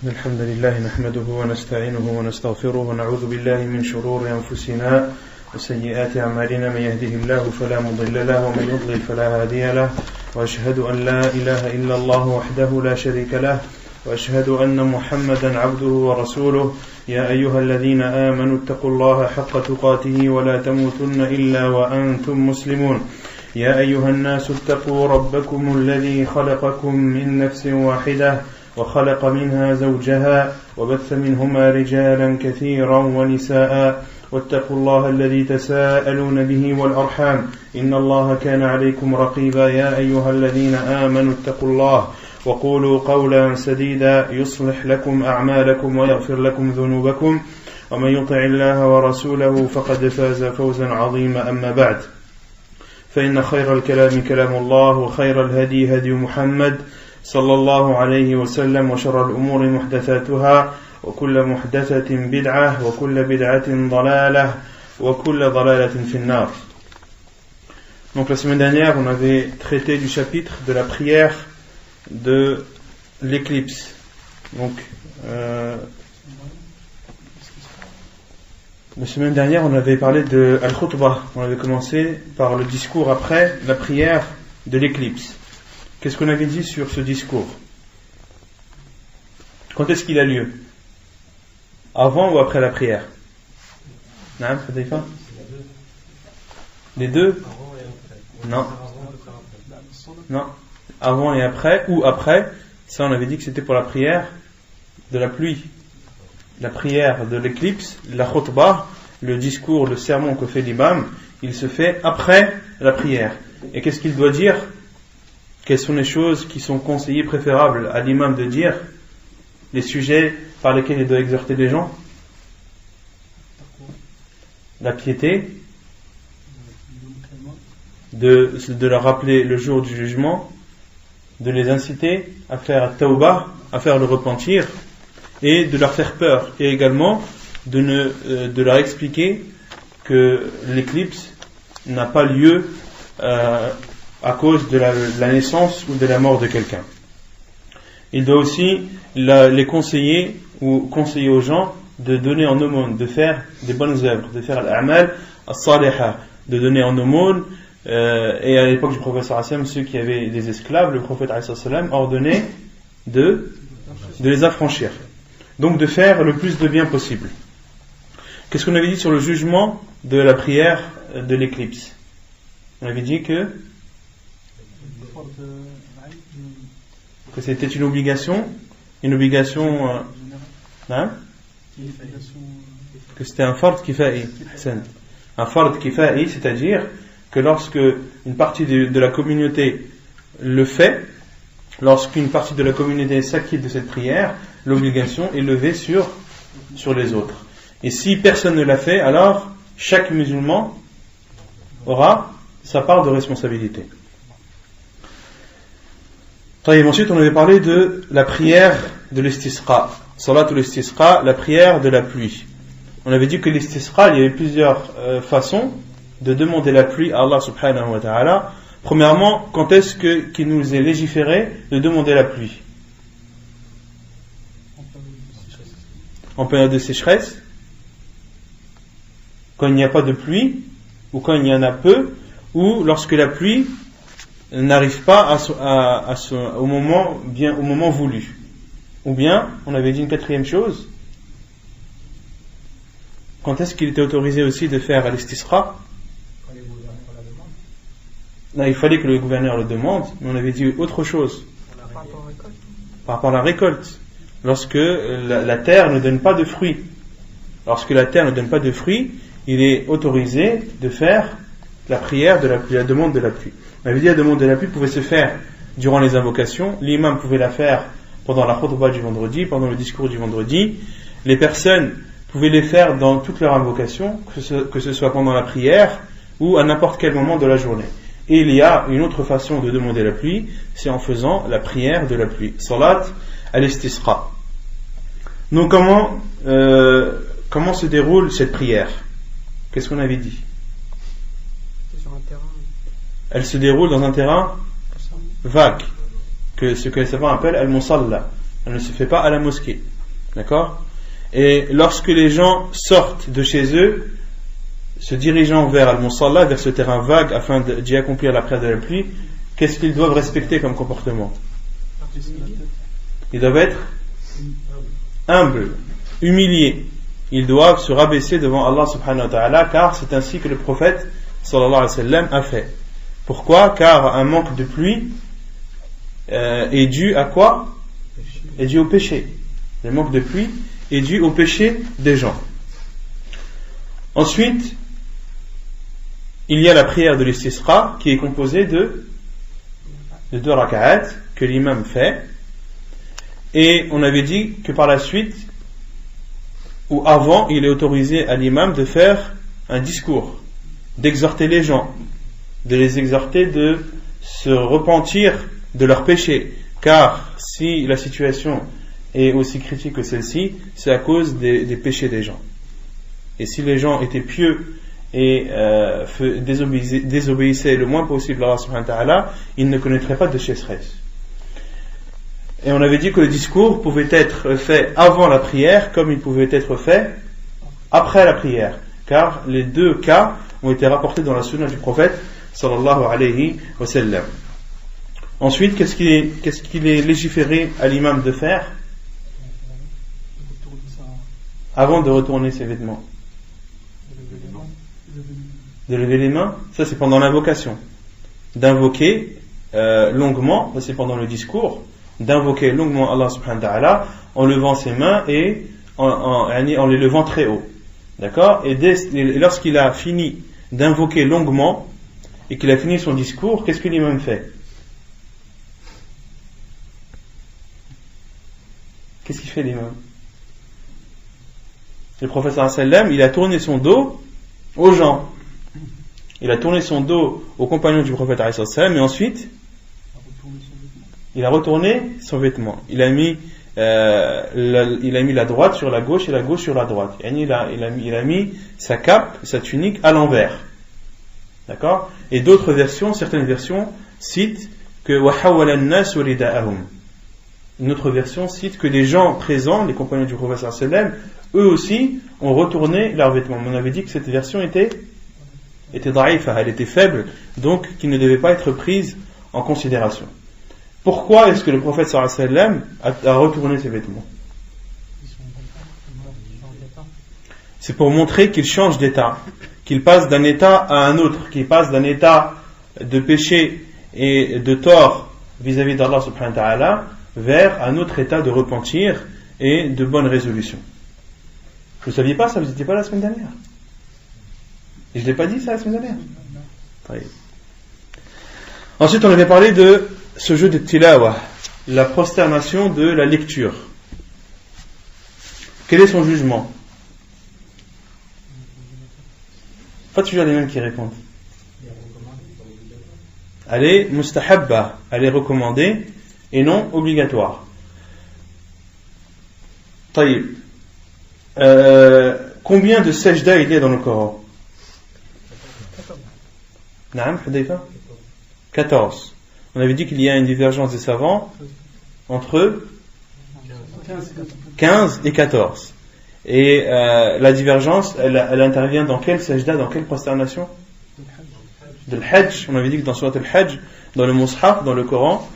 الحمد لله نحمده ونستعينه ونستغفره ونعوذ بالله من شرور أنفسنا وسيئات أعمالنا من يهده الله فلا مضل له ومن يضلل فلا هادي له وأشهد أن لا إله إلا الله وحده لا شريك له وأشهد أن محمدا عبده ورسوله يا أيها الذين آمنوا اتقوا الله حق تقاته ولا تموتن إلا وأنتم مسلمون يا أيها الناس اتقوا ربكم الذي خلقكم من نفس واحدة وخلق منها زوجها وبث منهما رجالا كثيرا ونساء واتقوا الله الذي تساءلون به والأرحام إن الله كان عليكم رقيبا يا أيها الذين آمنوا اتقوا الله وقولوا قولا سديدا يصلح لكم أعمالكم ويغفر لكم ذنوبكم ومن يطع الله ورسوله فقد فاز فوزا عظيما أما بعد فإن خير الكلام كلام الله وخير الهدي هدي محمد صلى الله عليه وسلم وشر الأمور محدثاتها وكل محدثة بدعة وكل بدعة ضلالة وكل ضلالة في النار. Donc la semaine dernière on avait traité du chapitre de la prière de l'éclipse. Donc la semaine dernière on avait parlé de Al-Khutbah. On avait commencé par le discours après la prière de l'éclipse. Qu'est-ce qu'on avait dit sur ce discours? Quand est-ce qu'il a lieu? Avant ou après la prière? Non, les deux? Non. Non. Avant et après, ou après, ça on avait dit que c'était pour la prière de la pluie. La prière de l'éclipse, la khutbah, le discours, le sermon que fait l'imam, il se fait après la prière. Et qu'est-ce qu'il doit dire? Quelles sont les choses qui sont conseillées, préférables à l'imam de dire? Les sujets par lesquels il doit exhorter les gens? La piété, de leur rappeler le jour du jugement, de les inciter à faire tawbah, à faire le repentir, et de leur faire peur, et également de leur expliquer que l'éclipse n'a pas lieu à cause de la naissance ou de la mort de quelqu'un. Il doit aussi les conseiller ou conseiller aux gens de donner en aumône, de faire des bonnes œuvres, de faire l'amal as-saliha, de donner en aumône. Et à l'époque du prophète sallam, ceux qui avaient des esclaves, le prophète sallam ordonnait de les affranchir. Donc de faire le plus de bien possible. Qu'est-ce qu'on avait dit sur le jugement de la prière de l'éclipse? On avait dit que c'était une obligation que c'était un fard kifa'i, un fard kifa'i, c'est-à-dire que lorsque une partie de la communauté le fait, lorsqu'une partie de la communauté s'acquitte de cette prière, l'obligation est levée sur les autres. Et si personne ne l'a fait, alors chaque musulman aura sa part de responsabilité. Ensuite, on avait parlé de la prière de l'istisqa, salatul istisqa, la prière de la pluie. On avait dit que l'istisqa, il y avait plusieurs façons de demander la pluie à Allah subhanahu wa ta'ala. Premièrement, quand est-ce qu'il nous est légiféré de demander la pluie? En période de sécheresse, quand il n'y a pas de pluie, ou quand il y en a peu, ou lorsque la pluie n'arrive pas au moment voulu. Ou bien, on avait dit une quatrième chose, quand est-ce qu'il était autorisé aussi de faire l'istisqa? Là, il fallait que le gouverneur le demande, mais on avait dit autre chose. Par rapport à la récolte. Lorsque la terre ne donne pas de fruits. Lorsque la terre ne donne pas de fruits, il est autorisé de faire la prière de la pluie, la demande de la pluie. On avait dit la demande de la pluie pouvait se faire durant les invocations. L'imam pouvait la faire pendant la khutbah du vendredi, pendant le discours du vendredi. Les personnes pouvaient les faire dans toutes leurs invocations, que ce soit pendant la prière ou à n'importe quel moment de la journée. Et il y a une autre façon de demander la pluie, c'est en faisant la prière de la pluie. Salat al-istisqa. Donc comment se déroule cette prière? Qu'est-ce qu'on avait dit? Elle se déroule dans un terrain vague, que ce que les savants appellent al-musalla. Elle ne se fait pas à la mosquée. D'accord? Et lorsque les gens sortent de chez eux, se dirigeant vers Al-Musalla, vers ce terrain vague, afin d'y accomplir la prière de la pluie, qu'est-ce qu'ils doivent respecter comme comportement? Ils doivent être humbles, humiliés. Ils doivent se rabaisser devant Allah subhanahu wa ta'ala, car c'est ainsi que le prophète sallallahu alayhi wa sallam a fait. Pourquoi? Car un manque de pluie est dû à quoi? Est dû au péché. Le manque de pluie est dû au péché des gens. Ensuite, il y a la prière de l'istisqa qui est composée de 2 raka'at que l'imam fait. Et on avait dit que par la suite, ou avant, il est autorisé à l'imam de faire un discours, d'exhorter les gens, de les exhorter de se repentir de leurs péchés. Car si la situation est aussi critique que celle-ci, c'est à cause des péchés des gens. Et si les gens étaient pieux et désobéissaient le moins possible à Allah subhanahu wa ta'ala, ils ne connaîtraient pas de sécheresse. Et on avait dit que le discours pouvait être fait avant la prière comme il pouvait être fait après la prière, car les deux cas ont été rapportés dans la sunna du prophète sallallahu alayhi wa sallam. Ensuite, qu'est-ce qu'il est légiféré à l'imam de faire avant de retourner ses vêtements? De lever les mains, ça c'est pendant l'invocation. D'invoquer longuement, ça c'est pendant le discours, d'invoquer longuement Allah subhanahu wa ta'ala en levant ses mains et en les levant très haut. D'accord? Et lorsqu'il a fini d'invoquer longuement et qu'il a fini son discours, qu'est-ce que l'imam fait? Qu'est-ce qu'il fait l'imam? Le prophète sallallahu alayhi wa sallam, il a tourné son dos aux gens. Il a tourné son dos aux compagnons du prophète sallallahu alayhi wa sallam, et ensuite il a retourné son vêtement. Il a mis la droite sur la gauche et la gauche sur la droite. Il a mis sa cape, sa tunique à l'envers. D'accord? Et d'autres versions, certaines versions citent que وَحَوَّلَ النَّاسُ رِدَاءَهُمْ. Une autre version cite que les gens présents, les compagnons du prophète sallallahu alayhi wa sallam, eux aussi ont retourné leurs vêtements. Mais on avait dit que cette version était da'ifa, elle était faible, donc qui ne devait pas être prise en considération. Pourquoi est-ce que le prophète sallallahu alayhi wa sallam a retourné ses vêtements? C'est pour montrer qu'il change d'état, qu'il passe d'un état à un autre, qu'il passe d'un état de péché et de tort vis-à-vis d'Allah subhanahu wa ta'ala vers un autre état de repentir et de bonne résolution. Vous ne saviez pas ça? Vous n'étiez pas là la semaine dernière? Et je ne l'ai pas dit ça la semaine dernière? Oui. Ensuite, on avait parlé de ce jeu de tilawa, la prosternation de la lecture. Quel est son jugement? Pas toujours les mêmes qui répondent. Elle est mustahabba, elle est recommandée et non obligatoire. Taïb. Combien de sajda il y a dans le Coran? Naam, Hudayfa? 14. On avait dit qu'il y a une divergence des savants entre 15 et 14. Et la divergence, elle intervient dans quel sajda, dans quelle prosternation? De l'Hajj. On avait dit que dans Surat al-Hajj, dans le Mus'haf, dans le Coran,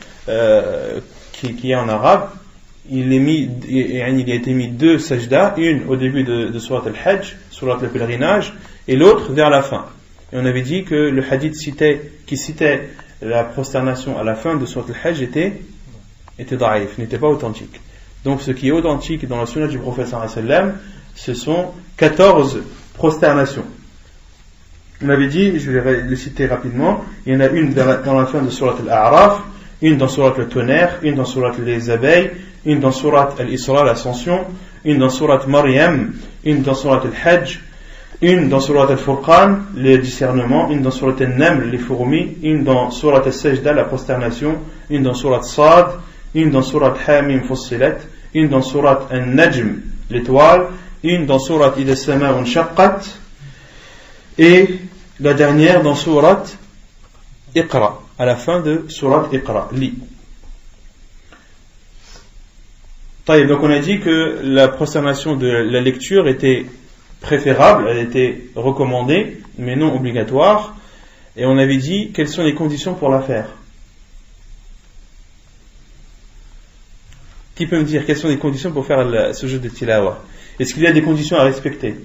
qui est en arabe, il a été mis 2 sajdas, une au début de Surat al-Hajj, Surat le pèlerinage, et l'autre vers la fin. Et on avait dit que le hadith qui citait la prosternation à la fin de Surat al-Hajj était da'if, n'était pas authentique. Donc ce qui est authentique dans la sunna du prophète sallallahu alayhi wa sallam, ce sont 14 prosternations. On avait dit, je vais les citer rapidement, il y en a une dans la fin de Surat al-A'raf, une dans Surat le tonnerre, une dans Surat les abeilles, une dans Surat al-Isra, l'ascension, une dans Surat Maryam, une dans Surat al-Hajj, une dans Surat al-Furqan, les discernements, une dans Surat al-Naml, les fourmis, une dans Surat al-Sajda, la prosternation, une dans Surat Sad, une dans Surat Hamim Fussilat, une dans Surat al-Najm, l'étoile, une dans Surat Ida Sama'un Shaqqat, et la dernière dans Surat Iqra, à la fin de Surat Iqra, lit. Donc on a dit que la prosternation de la lecture était préférable, elle était recommandée, mais non obligatoire. Et on avait dit quelles sont les conditions pour la faire. Qui peut me dire quelles sont les conditions pour faire ce jeu de tilawa? Est-ce qu'il y a des conditions à respecter?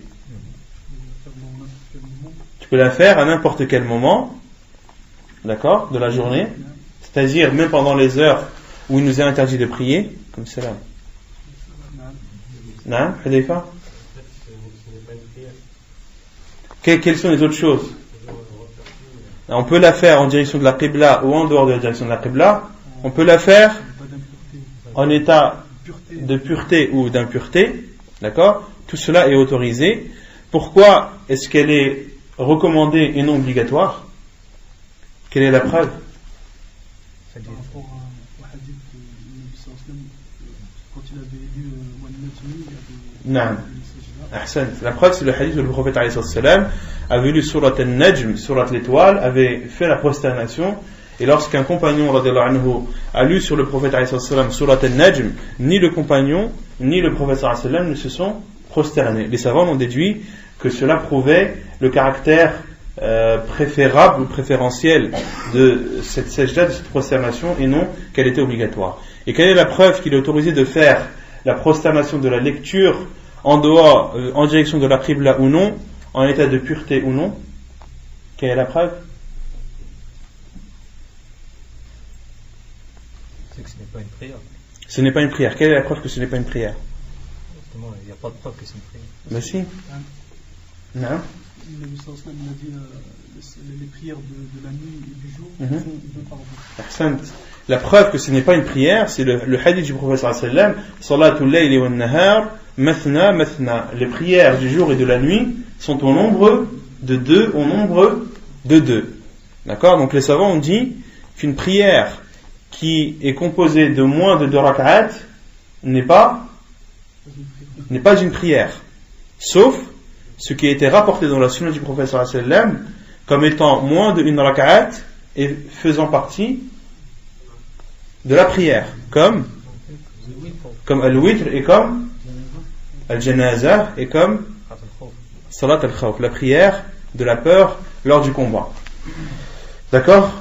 Tu peux la faire à n'importe quel moment, d'accord, de la journée, c'est-à-dire même pendant les heures où il nous est interdit de prier, comme cela. Non, Hudayfa? Quelles sont les autres choses? On peut la faire en direction de la Qibla ou en dehors de la direction de la Qibla. On peut la faire en état de pureté ou d'impureté. D'accord? Tout cela est autorisé. Pourquoi est-ce qu'elle est recommandée et non obligatoire? Quelle est la preuve? Par rapport au hadith de Nabi sallallahu alayhi wa sallam, quand il avait lu Wan Najmi, la preuve, c'est le hadith où le prophète alayhi salam avait lu surat al-Najm, surat l'étoile, avait fait la prosternation. Et lorsqu'un compagnon radiallahu anhu a lu sur le prophète alayhi salam surat al-Najm, ni le compagnon ni le prophète alayhi salam ne se sont prosternés. Les savants ont déduit que cela prouvait le caractère préférable ou préférentiel de cette sajda, de cette prosternation, et non qu'elle était obligatoire. Et quelle est la preuve qu'il est autorisé de faire la prosternation de la lecture en dehors, en direction de la Qibla ou non, en état de pureté ou non? Quelle est la preuve? C'est que ce n'est pas une prière. Ce n'est pas une prière. Quelle est la preuve que ce n'est pas une prière? Justement, il n'y a pas de preuve que c'est une prière. Ben si. Non. Le Nabi sallallahu alayhi wa sallam a dit les prières de la nuit et du jour font deux pardons. La preuve que ce n'est pas une prière, c'est le hadith du prophète sallallahu alayhi wa sallam, Salatul layli wan nahar, mathna mathna. Les prières du jour et de la nuit sont au nombre de deux, D'accord? Donc les savants ont dit qu'une prière qui est composée de moins de 2 rak'at n'est pas une prière. Sauf ce qui a été rapporté dans la sunna du prophète sallallahu alayhi wa sallam comme étant moins de 1 rak'at et faisant partie de la prière, comme al-witr et comme al-janazah et comme salat al-khawf, la prière de la peur lors du combat. D'accord?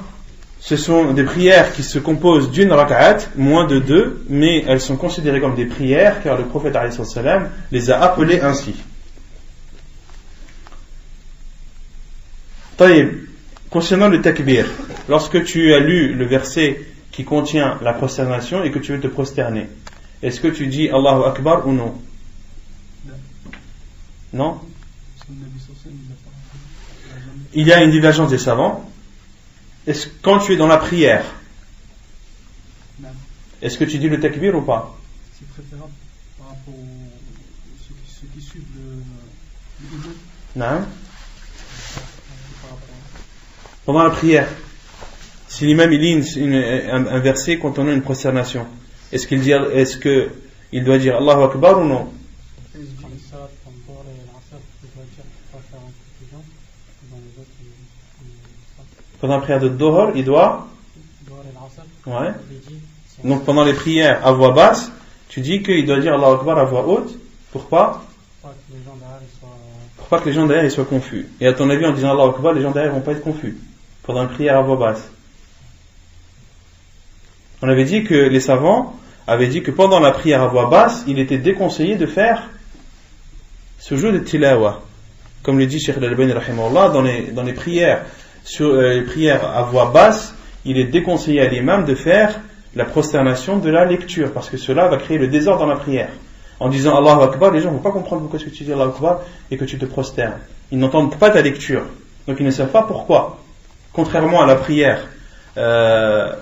Ce sont des prières qui se composent d'une rak'at, moins de 2, mais elles sont considérées comme des prières car le prophète alayhi salam les a appelées ainsi. Concernant le takbir, lorsque tu as lu le verset qui contient la prosternation et que tu veux te prosterner, est-ce que tu dis Allahu Akbar ou non? Non? Il y a une divergence des savants. Est-ce quand tu es dans la prière, est-ce que tu dis le takbir ou pas? C'est préférable par rapport à ceux qui suivent le Non? Pendant la prière, si l'imam il lit un verset contenant une prosternation, est-ce qu'il doit dire Allahu Akbar ou non? Pendant la prière de Dhuhr, il doit. Ouais. Donc pendant les prières à voix basse, tu dis qu'il doit dire Allahu Akbar à voix haute. Pourquoi? Pour pas que les gens derrière ils soient confus. Et à ton avis, en disant Allahu Akbar, les gens derrière vont pas être confus pendant la prière à voix basse. On avait dit que les savants avaient dit que pendant la prière à voix basse, il était déconseillé de faire ce jeu de tilawa. Comme le dit Cheikh Al-Albani rahimahullah, dans les prières, sur les prières à voix basse, il est déconseillé à l'imam de faire la prosternation de la lecture, parce que cela va créer le désordre dans la prière. En disant Allahu Akbar, les gens ne vont pas comprendre pourquoi est-ce que tu dis Allahu Akbar et que tu te prosternes. Ils n'entendent pas ta lecture, donc ils ne savent pas pourquoi. Contrairement à la prière à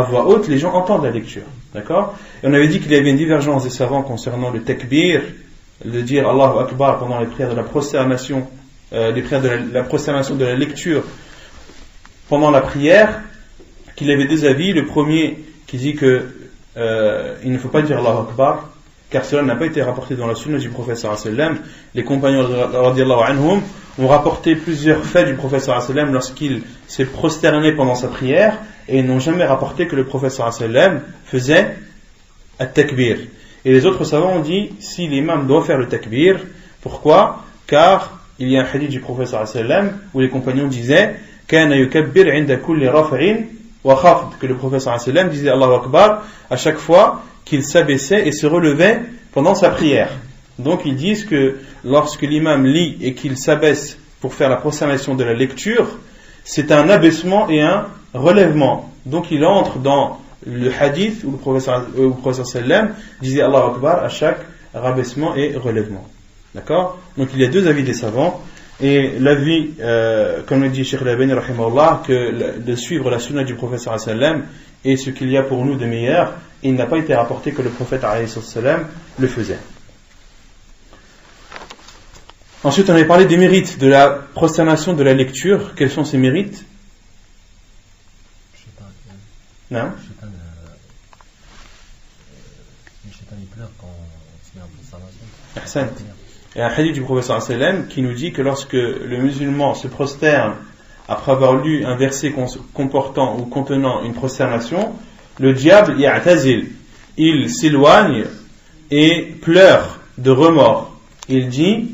voix haute, les gens entendent la lecture. D'accord? Et on avait dit qu'il y avait une divergence des savants concernant le takbir, de dire Allahu Akbar pendant les prières de la prosternation, les prières de la prosternation de la lecture pendant la prière, qu'il y avait deux avis. Le premier qui dit que il ne faut pas dire Allahu Akbar, car cela n'a pas été rapporté dans la sunna du prophète sallallahu alayhi wa sallam. Les compagnons radiyallahu anhum ont rapporté plusieurs faits du prophète sallallahu alayhi wa sallam lorsqu'il s'est prosterné pendant sa prière, et ils n'ont jamais rapporté que le prophète sallallahu alayhi wa sallam faisait at-takbir. Et les autres savants ont dit, si l'imam doit faire le takbir, pourquoi? Car il y a un hadith du prophète sallallahu alayhi wa sallam où les compagnons disaient kana yukabbir 'inda kulli raf'in wa khafd, que le prophète sallallahu alayhi wa sallam disait Allahu Akbar à chaque fois qu'il s'abaissait et se relevait pendant sa prière. Donc ils disent que lorsque l'imam lit et qu'il s'abaisse pour faire la prosternation de la lecture, c'est un abaissement et un relèvement. Donc il entre dans le hadith où le prophète sallallahu alayhi wa sallam disait Allahu Akbar à chaque rabaissement et relèvement. D'accord? Donc il y a deux avis des savants. Et l'avis, comme le dit Cheikh Al-Albani rahimahullah, que de suivre la sunna du prophète sallallahu alayhi wa sallam est ce qu'il y a pour nous de meilleur, il n'a pas été rapporté que le prophète alayhi wa sallam le faisait. Ensuite, on avait parlé des mérites de la prosternation de la lecture. Quels sont ces mérites? Non? Le shaitan il pleure quand on se met en prosternation. Ahsan. Il y a un hadith du prophète sallallahu alayhi wa sallam qui nous dit que lorsque le musulman se prosterne après avoir lu un verset comportant ou contenant une prosternation, le diable ya'tazil, il s'éloigne et pleure de remords. Il dit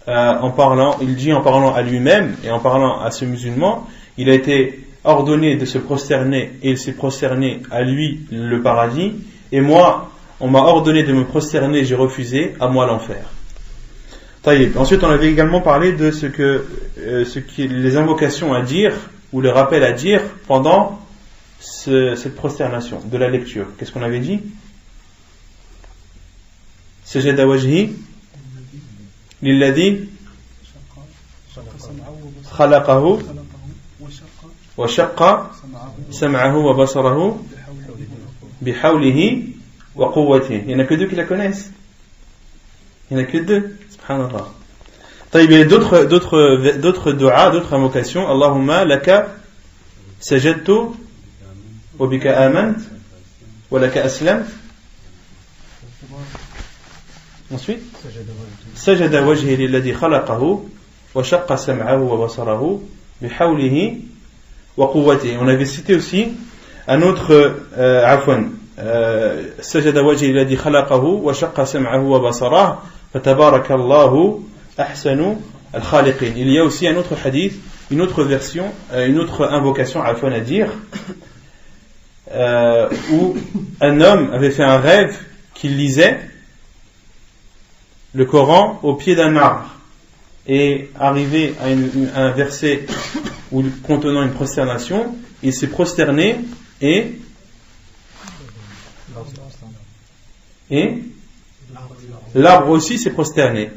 en parlant à lui-même et en parlant à ce musulman, il a été ordonné de se prosterner et il s'est prosterné à lui le paradis, et moi on m'a ordonné de me prosterner, j'ai refusé, à moi l'enfer. Ensuite, on avait également parlé de les invocations à dire ou le rappel à dire pendant cette prosternation de la lecture. Qu'est-ce qu'on avait dit? Sajada wajhi lilladhi khalaqahu wa shaqqa sam'ahu wa basarahu bihawlihi wa quwwatihi. Il n'y en a que deux qui la connaissent. Il n'y en a que deux. Subhanallah. Il y a d'autres du'a, d'autres invocations. Allahumma laka sajadtu wa bika amant wa laka aslam. Ensuite, sajada wajhi lilladhi khalaqahu wa shaqqa sam'ahu wa basarahu bihawlihi wa quwwatihi. On avait cité aussi un autre sajada wajhi lilladhi khalaqahu wa shaqqa sam'ahu wa basarahu fatabarakallahu ahsanu al-khaliqin. Il y a aussi un autre hadith, une autre version, une autre invocation à dire où un homme avait fait un rêve qu'il lisait le Coran au pied d'un arbre, et arrivé à un verset contenant une prosternation, il s'est prosterné et l'arbre aussi s'est prosterné.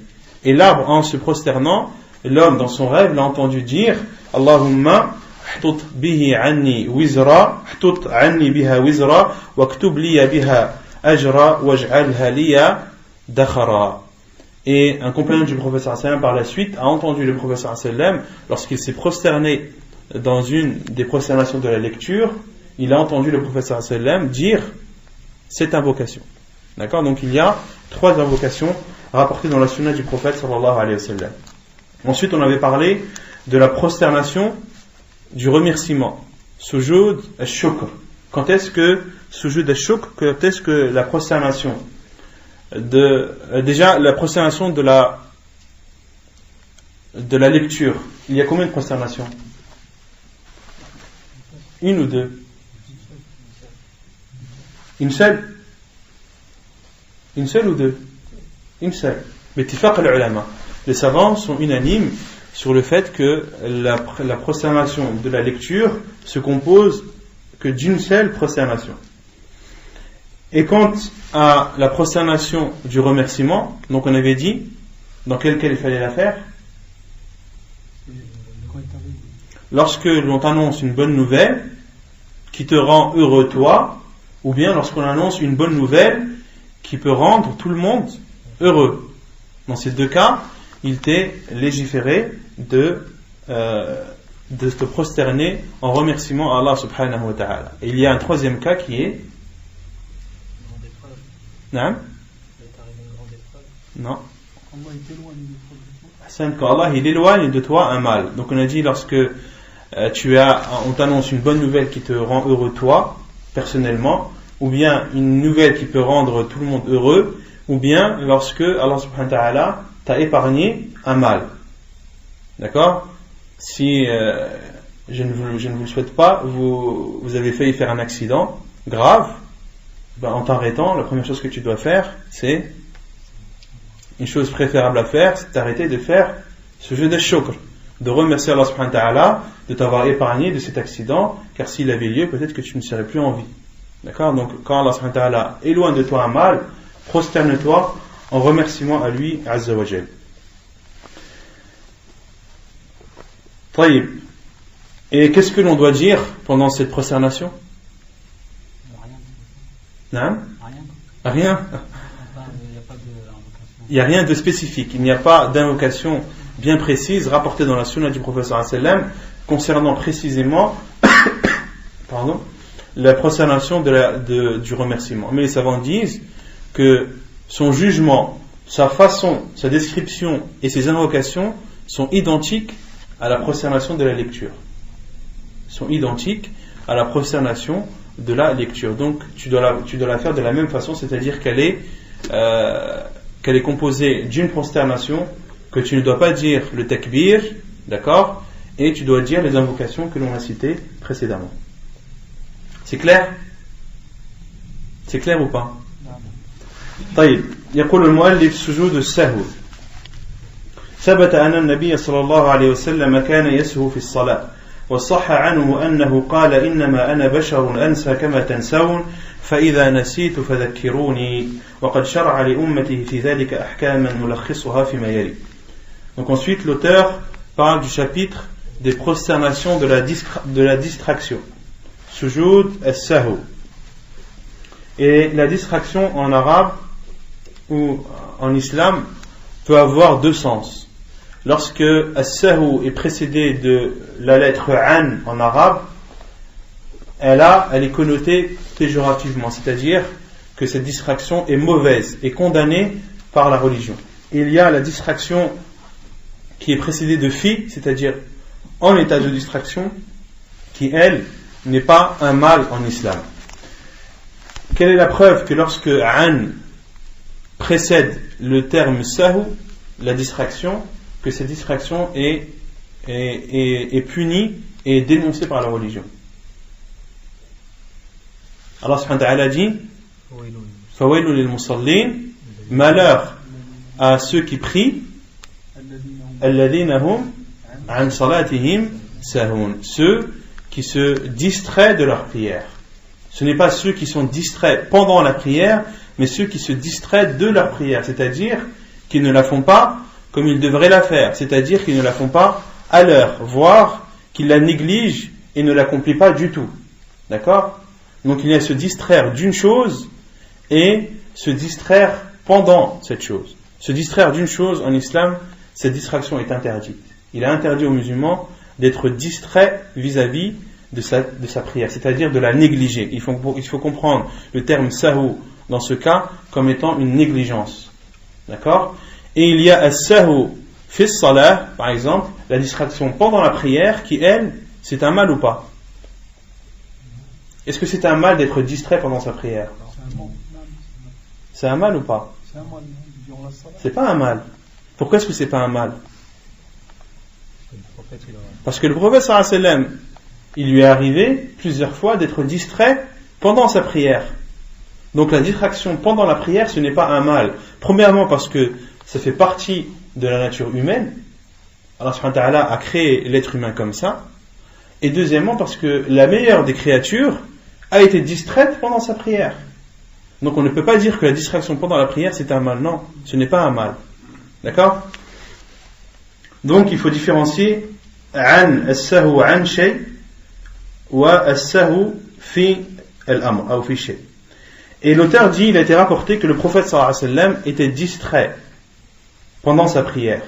Et l'arbre, en se prosternant, l'homme dans son rêve l'a entendu dire Allahumma htut bihi anni wizra, htut anni biha wizra, waktub liya biha ajra, waj'alha liya dakhara. Et un compagnon du prophète sallallahu alayhi wa sallam par la suite a entendu le prophète sallallahu alayhi wa sallam lorsqu'il s'est prosterné dans une des prosternations de la lecture, il a entendu le prophète sallallahu alayhi wa sallam dire cette invocation. D'accord? Donc il y a 3 invocations rapportées dans la sunna du prophète sallallahu alayhi wa sallam. Ensuite, on avait parlé de la prosternation du remerciement. Sujud al-shukr. Quand est-ce que sujud al-shukr, quand est-ce que la prosternation déjà la prosternation de la lecture, il y a combien de prosternations? Une ou deux? Une seule? Une seule ou deux? Une seule. Bittifaq al-ulama. Les savants sont unanimes sur le fait que la prosternation de la lecture se compose que d'une seule prosternation. Et quant à la prosternation du remerciement, donc on avait dit dans quel cas il fallait la faire? Lorsque l'on t'annonce une bonne nouvelle qui te rend heureux toi, ou bien lorsqu'on annonce une bonne nouvelle qui peut rendre tout le monde heureux. Dans ces deux cas, il t'est légiféré de te prosterner en remerciement à Allah subhanahu wa ta'ala. Et il y a un troisième cas qui est non? Non. Quand Allah il éloigne de toi un mal. Donc on a dit lorsque on t'annonce une bonne nouvelle qui te rend heureux toi, personnellement, ou bien une nouvelle qui peut rendre tout le monde heureux, ou bien lorsque Allah subhanahu wa ta'ala t'a épargné un mal. D'accord? Si je ne vous le souhaite pas, vous avez failli faire un accident grave, en t'arrêtant, la première chose que tu dois faire, c'est une chose préférable à faire, c'est d'arrêter de faire ce jeu de shukr, de remercier Allah subhanahu wa ta'ala de t'avoir épargné de cet accident, car s'il avait lieu, peut-être que tu ne serais plus en vie. D'accord? Donc quand Allah subhanahu wa ta'ala éloigne de toi un mal, prosterne-toi en remerciement à lui, Azza wa Jal. Taïb. Et qu'est-ce que l'on doit dire pendant cette prosternation? Non? Rien. Il n'y a rien de spécifique. Il n'y a pas d'invocation bien précise rapportée dans la sunna du prophète sallallahu alayhi wa sallam concernant précisément la prosternation du remerciement. Mais les savants disent que son jugement, sa façon, sa description et ses invocations sont identiques à la prosternation de la lecture. Sont identiques à la prosternation de la lecture. Donc tu dois la faire de la même façon, c'est-à-dire qu'elle est composée d'une prosternation, que tu ne dois pas dire le takbir, d'accord, et tu dois dire les invocations que l'on a citées précédemment. C'est clair? C'est clair ou pas? طيب يقول المؤلف سجود السهو ثبت أن النبي صلى الله عليه وسلم كان يسهو في الصلاة وصح عنه أنه قال إنما أنا بشر أنسى كما تنسون فإذا نسيت فذكروني وقد شرع لأمته في ذلك أحكاما نلخصها فيما يلي. Donc ensuite l'auteur parle du chapitre des prosternations de la distraction. Sujud as-sahou. Et la distraction en arabe ou en islam peut avoir deux sens. Lorsque as-sahou est précédé de la lettre an en arabe, elle est connotée péjorativement, c'est-à-dire que cette distraction est mauvaise et condamnée par la religion. Il y a la distraction qui est précédée de fi, c'est-à-dire en état de distraction, qui elle n'est pas un mal en islam. Quelle est la preuve que lorsque an précède le terme sahu, la distraction, que cette distraction est punie et dénoncée par la religion? Allah subhanahu wa ta'ala dit Fawailul lil musallin, malheur à ceux qui prient, alladhina hum an salatihim sahun, ceux qui se distraient de leur prière. Ce n'est pas ceux qui sont distraits pendant la prière, mais ceux qui se distraient de leur prière, c'est-à-dire qu'ils ne la font pas comme ils devraient la faire, c'est-à-dire qu'ils ne la font pas à l'heure, voire qu'ils la négligent et ne l'accomplissent pas du tout. D'accord? Donc il y a se distraire d'une chose et se distraire pendant cette chose. Se distraire d'une chose en islam, cette distraction est interdite. Il est interdit aux musulmans d'être distrait vis-à-vis de sa prière, c'est-à-dire de la négliger. Il faut comprendre le terme sahou dans ce cas comme étant une négligence. D'accord? Et il y a as-sahou fi salah, par exemple, la distraction pendant la prière, qui elle, c'est un mal ou pas? Est-ce que c'est un mal d'être distrait pendant sa prière? C'est un mal ou pas? C'est pas un mal. Pourquoi est-ce que c'est pas un mal? Parce que le prophète sallallahu alayhi wa sallam, il lui est arrivé plusieurs fois d'être distrait pendant sa prière. Donc la distraction pendant la prière, ce n'est pas un mal. Premièrement parce que ça fait partie de la nature humaine. Allah subhanahu wa ta'ala a créé l'être humain comme ça. Et deuxièmement parce que la meilleure des créatures a été distraite pendant sa prière. Donc on ne peut pas dire que la distraction pendant la prière c'est un mal. Non, ce n'est pas un mal. D'accord? Donc il faut différencier an as-sahou an shay wa as-sahou fi al-amr ou fi shay. Et l'auteur dit, il a été rapporté que le prophète sallallahu alayhi wa sallam était distrait pendant sa prière.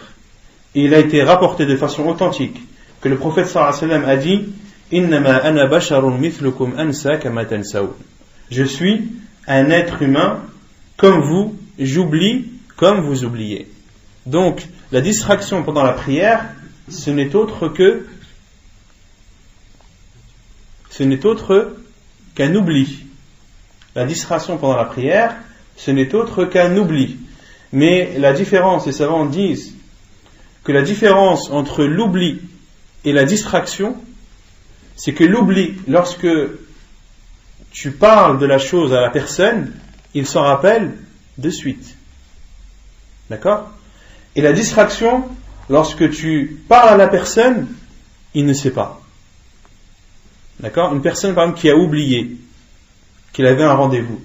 Et il a été rapporté de façon authentique que le prophète sallallahu alayhi wa sallam a dit innama ana basharun mithlukum ansa kama tansawun. Je suis un être humain comme vous, j'oublie comme vous oubliez. Donc la distraction pendant la prière, ce n'est autre qu'un oubli. la distraction pendant la prière, ce n'est autre qu'un oubli. Mais la différence, les savants disent que la différence entre l'oubli et la distraction, c'est que l'oubli, lorsque tu parles de la chose à la personne, il s'en rappelle de suite. D'accord ? Et la distraction, lorsque tu parles à la personne, il ne sait pas. D'accord ? Une personne, par exemple, qui a oublié qu'il avait un rendez-vous.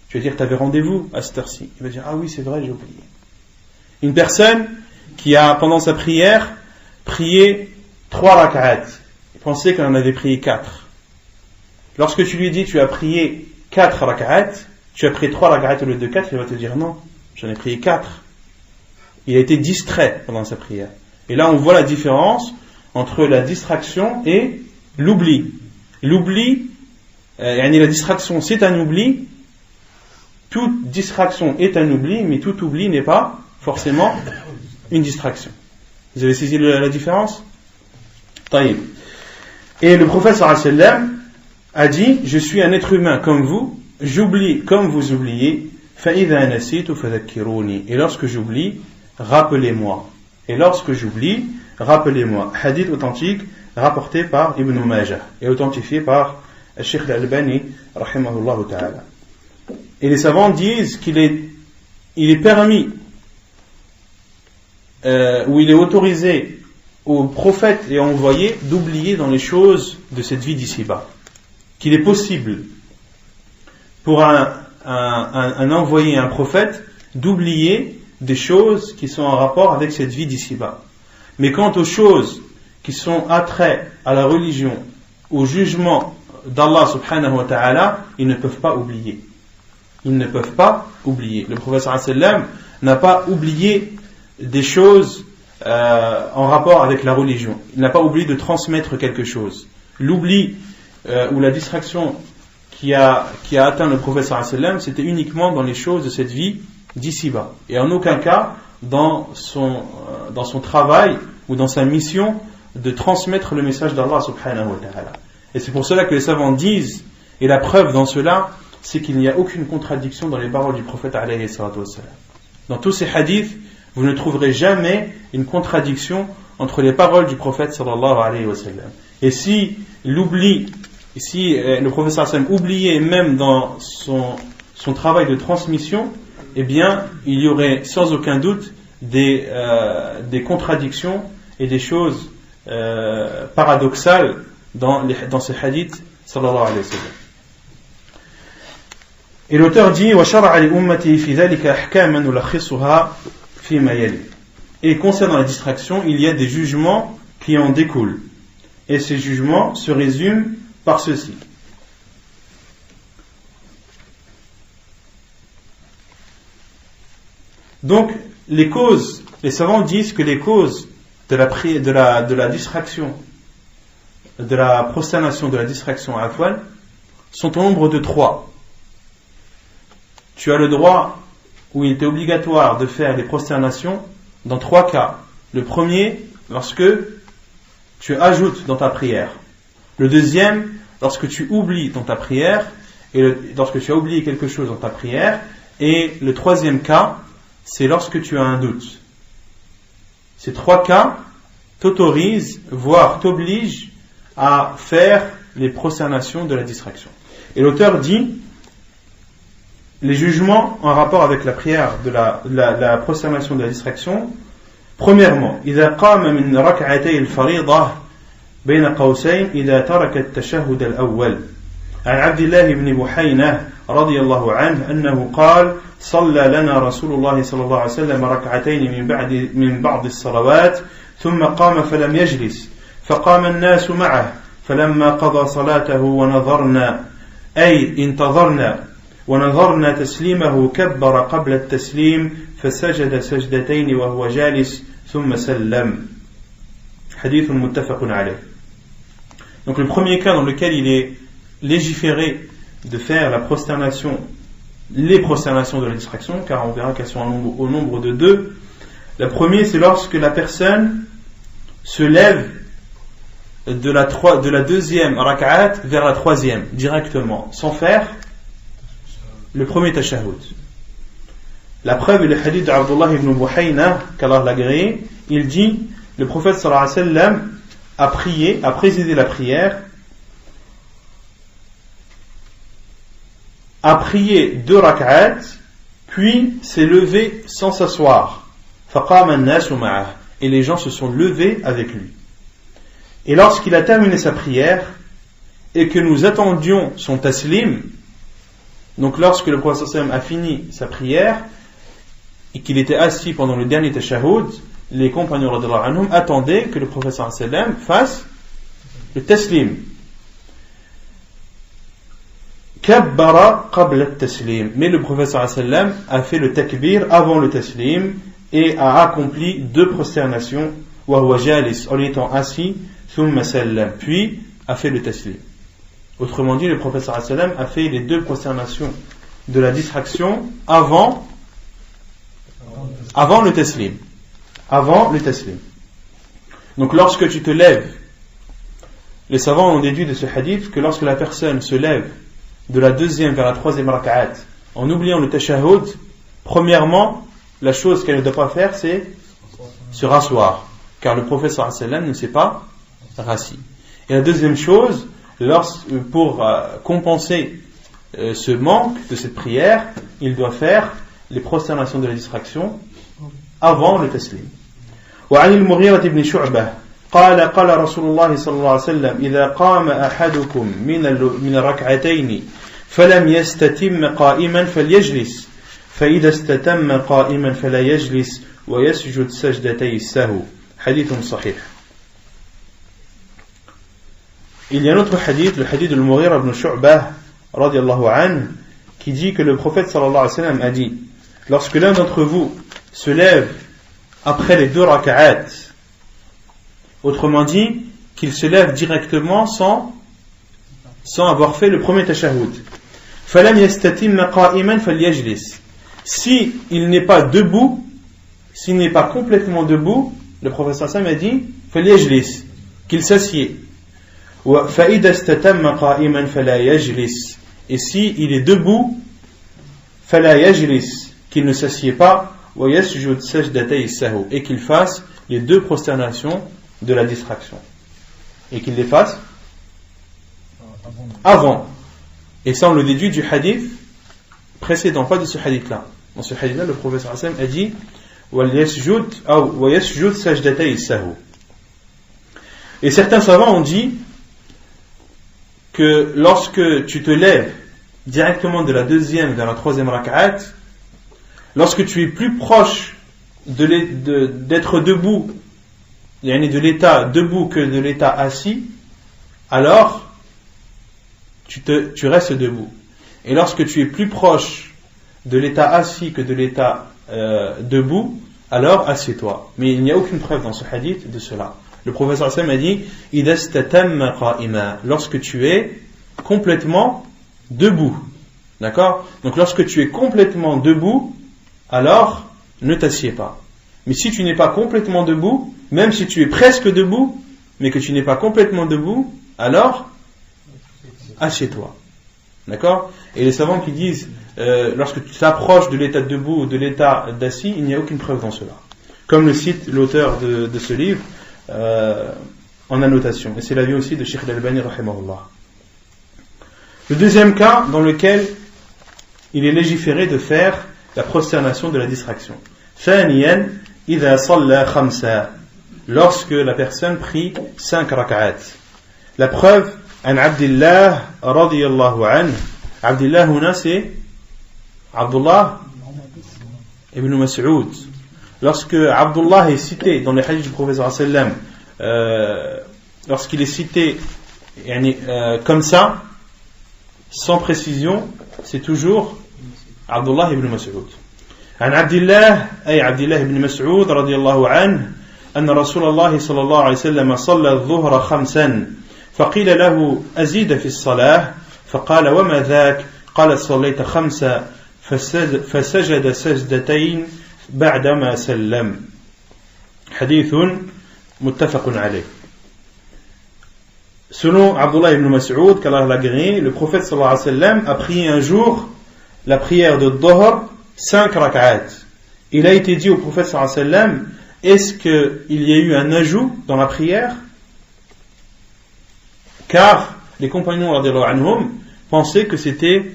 Tu vas dire, tu avais rendez-vous à cette heure-ci. Il va dire, ah oui, c'est vrai, j'ai oublié. Une personne qui a, pendant sa prière, prié 3 rak'at. Il pensait qu'on en avait prié 4. Lorsque tu lui dis, tu as prié 4 rak'at, tu as prié 3 rak'at au lieu de 4, il va te dire, non, j'en ai prié 4. Il a été distrait pendant sa prière. Et là, on voit la différence entre la distraction et l'oubli. L'oubli, la distraction, c'est un oubli. Toute distraction est un oubli, mais tout oubli n'est pas forcément une distraction. Vous avez saisi la différence ? Taïb. Et le prophète sallallahu alayhi wa sallam a dit, je suis un être humain comme vous, j'oublie comme vous oubliez, فَإِذَا نَسِيتُ فَذَكِّرُونِي. Et lorsque j'oublie, rappelez-moi. Et lorsque j'oublie, rappelez-moi. Hadith authentique rapporté par Ibn Majah et authentifié par Cheikh Al-Albani rahimahullah ta'ala. Et les savants disent qu'il est permis ou il est autorisé aux prophètes et envoyés d'oublier dans les choses de cette vie d'ici-bas. Qu'il est possible pour un envoyé, un prophète, d'oublier des choses qui sont en rapport avec cette vie d'ici-bas. Mais quant aux choses qui sont attraits à la religion, au jugement d'Allah subhanahu wa ta'ala, ils ne peuvent pas oublier. Ils ne peuvent pas oublier. Le prophète sallallahu alayhi wa sallam n'a pas oublié des choses en rapport avec la religion. Il n'a pas oublié de transmettre quelque chose. L'oubli ou la distraction qui a atteint le prophète sallallahu alayhi wa sallam, c'était uniquement dans les choses de cette vie d'ici-bas. Et en aucun cas dans son travail ou dans sa mission de transmettre le message d'Allah subhanahu wa ta'ala. Et c'est pour cela que les savants disent, et la preuve dans cela, c'est qu'il n'y a aucune contradiction dans les paroles du prophète alayhi salatu wassalam. Dans tous ces hadiths, vous ne trouverez jamais une contradiction entre les paroles du prophète sallallahu alayhi wa sallam. Et si l'oubli, si le prophète sallallahu alayhi wa sallam oubliait même dans son travail de transmission, eh bien, il y aurait sans aucun doute des contradictions et des choses paradoxales dans ces hadiths sallallahu alayhi wa sallam. Et l'auteur dit وَشَرَعَ لِأُمَّتِهِ فِي ذَلِكَ أَحْكَامًا نُلَخِّصُهَا فِيمَا يَلِي. Et concernant la distraction, il y a des jugements qui en découlent. Et ces jugements se résument par ceci. Donc, les causes, les savants disent que les causes de la distraction, de la prosternation, de la distraction à Afwan, sont au nombre de 3. Tu as le droit, où il est obligatoire de faire les prosternations, dans 3 cas. Le premier, lorsque tu ajoutes dans ta prière. Le deuxième, lorsque tu oublies dans ta prière, et lorsque tu as oublié quelque chose dans ta prière. Et le troisième cas, c'est lorsque tu as un doute. Ces 3 cas t'autorisent, voire t'obligent à faire les prosternations de la distraction. Et l'auteur dit, les jugements en rapport avec la prière de la prosternation de la distraction. Premièrement, إذا قام من ركعتي الفريضة بين قوسين إذا ترك التشهد الأول. عن عبد الله بن بحينة رضي الله عنه أنه قال صلى لنا رسول الله صلى الله عليه وسلم ركعتين من بعض الصلوات ثم قام فلم يجلس فقام الناس معه فلما قضى صلاته انتظرنا ونظرنا تسليمه كبر قبل التسليم فسجد سجدتين وهو جالس ثم سلم. حديث متفق عليه. Donc le premier cas dans lequel il est légiféré de faire les prosternations de la distraction, car on verra qu'elles sont au nombre de 2. Le premier, c'est lorsque la personne se lève de la deuxième rak'at vers la troisième directement, sans faire le premier tashahhud. La preuve est le hadith d'Abdullah ibn Buhayna, qu'Allah l'a agréé. Il dit, le prophète sallallahu alayhi wa sallam a prié, a présidé la prière, a prié 2 rak'at, puis s'est levé sans s'asseoir. فَقَامَ النَّاسُ مَعَهُ. Et les gens se sont levés avec lui. Et lorsqu'il a terminé sa prière, et que nous attendions son taslim, donc lorsque le prophète sallallahu alayhi wa sallam a fini sa prière, et qu'il était assis pendant le dernier tashahhud, les compagnons radhiyallahu anhum attendaient que le prophète sallallahu alayhi wa sallam fasse le taslim. Kabbara qabla at-taslim. Mais le prophète sallallahu alayhi wa sallam a fait le takbir avant le taslim et a accompli 2 prosternations, wa huwa jalis, en étant assis, thumma sallam, puis a fait le taslim. Autrement dit, le prophète sallallahu alayhi wa sallam a fait les 2 prosternations de la distraction avant le taslim. Avant le taslim. Donc lorsque tu te lèves, les savants ont déduit de ce hadith que lorsque la personne se lève de la 2e vers la 3e rak'at en oubliant le tashahhud, premièrement, la chose qu'elle ne doit pas faire, c'est se rasseoir, car le prophète sallallahu alayhi wa sallam ne s'est pas rassis. Et la deuxième chose, pour compenser ce manque de cette prière, il doit faire les prosternations de la distraction avant le taslim. وعن المغيرة بن شعبة قال قال رسول الله صلى الله عليه وسلم إذا قام أحدكم من الركعتين فلم يستتم قائما فليجلس فإذا استتم قائما فلا يجلس ويسجد سجدتي السهو حديث صحيح. Il y a un autre hadith, le hadith de Al-Mughira ibn Shu'bah radiyallahu anhu, qui dit que le prophète sallallahu alayhi wa sallam a dit: lorsque l'un d'entre vous se lève après les 2 rak'at, autrement dit, qu'il se lève directement sans avoir fait le premier tashahhud. فَلَمْ يَسْتَتِمَّ قَائِمًا فَلْيَجْلِسْ. Si il n'est pas debout, s'il n'est pas complètement debout, le prophète sallallahu alayhi wa sallam a dit فَلْيَجْلِسْ, qu'il s'assied. فَإِذَا اسْتَتَمَّ قَائِمًا فَلَا يَجْلِسْ. Et si il est debout, فَلَا يَجْلِسْ, qu'il ne s'assied pas, وَيَسْجُدْ سَجْدَتَيِ السَّهْوِ, et qu'il fasse les 2 prosternations de la distraction. Et qu'il les fasse avant. Et ça on le déduit du hadith précédent, pas de ce hadith-là. Dans ce hadith-là, le prophète sallallahu alayhi wa sallam a dit وَيَسْجُدْ سَجْدَتَيِ السَّهْوِ. Et certains savants ont dit que lorsque tu te lèves directement de la 2e vers la 3e rak'at, lorsque tu es plus proche d'être debout, de l'état debout que de l'état assis, alors tu restes debout. Et lorsque tu es plus proche de l'état assis que de l'état debout, alors assieds-toi. Mais il n'y a aucune preuve dans ce hadith de cela. Le professeur Hassan a dit إِذَا اسْتَتَمَّ قَائِمًا, lorsque tu es complètement debout. D'accord? Donc lorsque tu es complètement debout, alors ne t'assieds pas. Mais si tu n'es pas complètement debout, même si tu es presque debout, mais que tu n'es pas complètement debout, alors assieds-toi. D'accord? Et les savants qui disent lorsque tu t'approches de l'état de debout ou de l'état d'assis, il n'y a aucune preuve dans cela. Comme le cite l'auteur de ce livre en annotation. Et c'est l'avis aussi de Cheikh Al-Albani rahimahullah. Le deuxième cas dans lequel il est légiféré de faire la prosternation de la distraction. ثانيا إذا صلى خمسة, lorsque la personne prie 5 rak'at. La preuve عن عبد الله رضي الله عنه. عبد الله هنا c'est Abdullah ibn Mas'ud. Lorsque Abdullah est cité dans les hadiths du prophète sallallahu alayhi wa sallam, lorsqu'il est cité comme ça, sans précision, c'est toujours Abdullah ibn Mas'ud. عن عبد الله أي عبد الله بن مسعود رضي الله عنه أن رسول الله صلى الله عليه وسلم صلى الظهر 5 فقيل له أزيد في الصلاة فقال وما ذاك قال صليت 5 فسجد سجدتين بعدما سلم حديث متفق عليه. Selon Abdullah ibn Mas'ud, qu'Allah l'a agréé, le prophète sallallahu alayhi wa sallam a prié un jour la prière de Dhuhr 5 rak'at. Il a été dit au prophète sallallahu alayhi wa sallam, est-ce qu'il y a eu un ajout dans la prière? Car les compagnons radhiyallahu anhum pensaient que c'était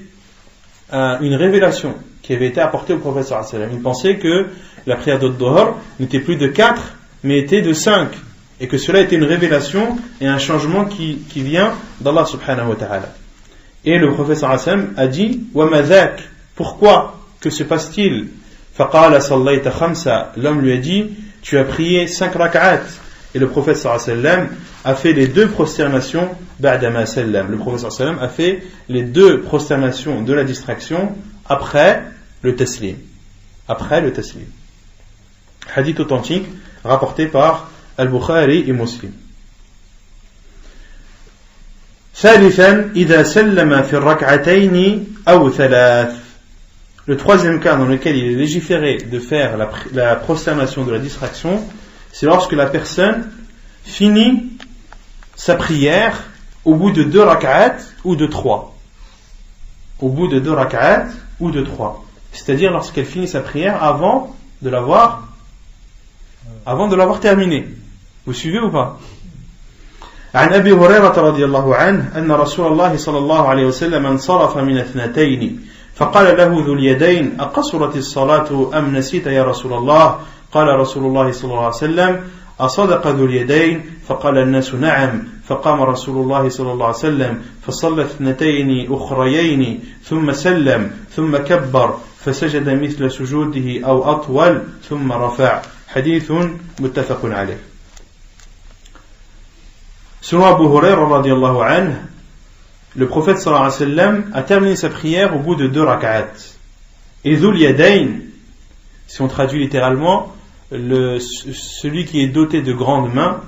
une révélation qui avait été apportée au prophète sallallahu alayhi wa sallam. Ils pensaient que la prière de Dhuhr n'était plus de 4 mais était de 5 et que cela était une révélation et un changement qui vient d'Allah subhanahu wa ta'ala. Et le prophète sallallahu alayhi wa sallam a dit wa ma dhak, pourquoi, que se passe-t-il? Faqala sallayta khamsa, l'homme lui a dit tu as prié 5 rak'at. Et le prophète sallallahu alayhi wa sallam a fait les 2 prosternations ba'da ma sallam. Le prophète sallallahu alayhi wa sallam a fait les 2 prosternations de la distraction après le taslim. Après le taslim. Hadith authentique rapporté par Al-Bukhari et Muslim. ثالثا إذا سلم في الركعتين أو ثلاث. Le troisième cas dans lequel il est légiféré de faire la prosternation de la distraction, c'est lorsque la personne finit sa prière au bout de 2 rak'at ou de 3. Au bout de 2 rak'at ou de 3. C'est-à-dire lorsqu'elle finit sa prière avant de l'avoir terminée. Vous suivez ou pas? عن أبي هريرة رضي الله عنه أن رسول الله صلى الله عليه وسلم انصرف من 2 فقال له ذو اليدين أقصرت الصلاة أم نسيت يا رسول الله؟ قال رسول الله صلى الله عليه وسلم أصدق ذو اليدين؟ فقال الناس نعم. فقام رسول الله صلى الله عليه وسلم فصلى 2 أخريين ثم سلم ثم كبر فسجد مثل سجوده أو أطول ثم رفع. حديث متفق عليه. Selon Abu Hurairah radiyallahu anhu, le prophète sallallahu alayhi wa sallam a terminé sa prière au bout de 2 rak'at. Et Dhul Yadayn, si on traduit littéralement, celui qui est doté de grandes mains,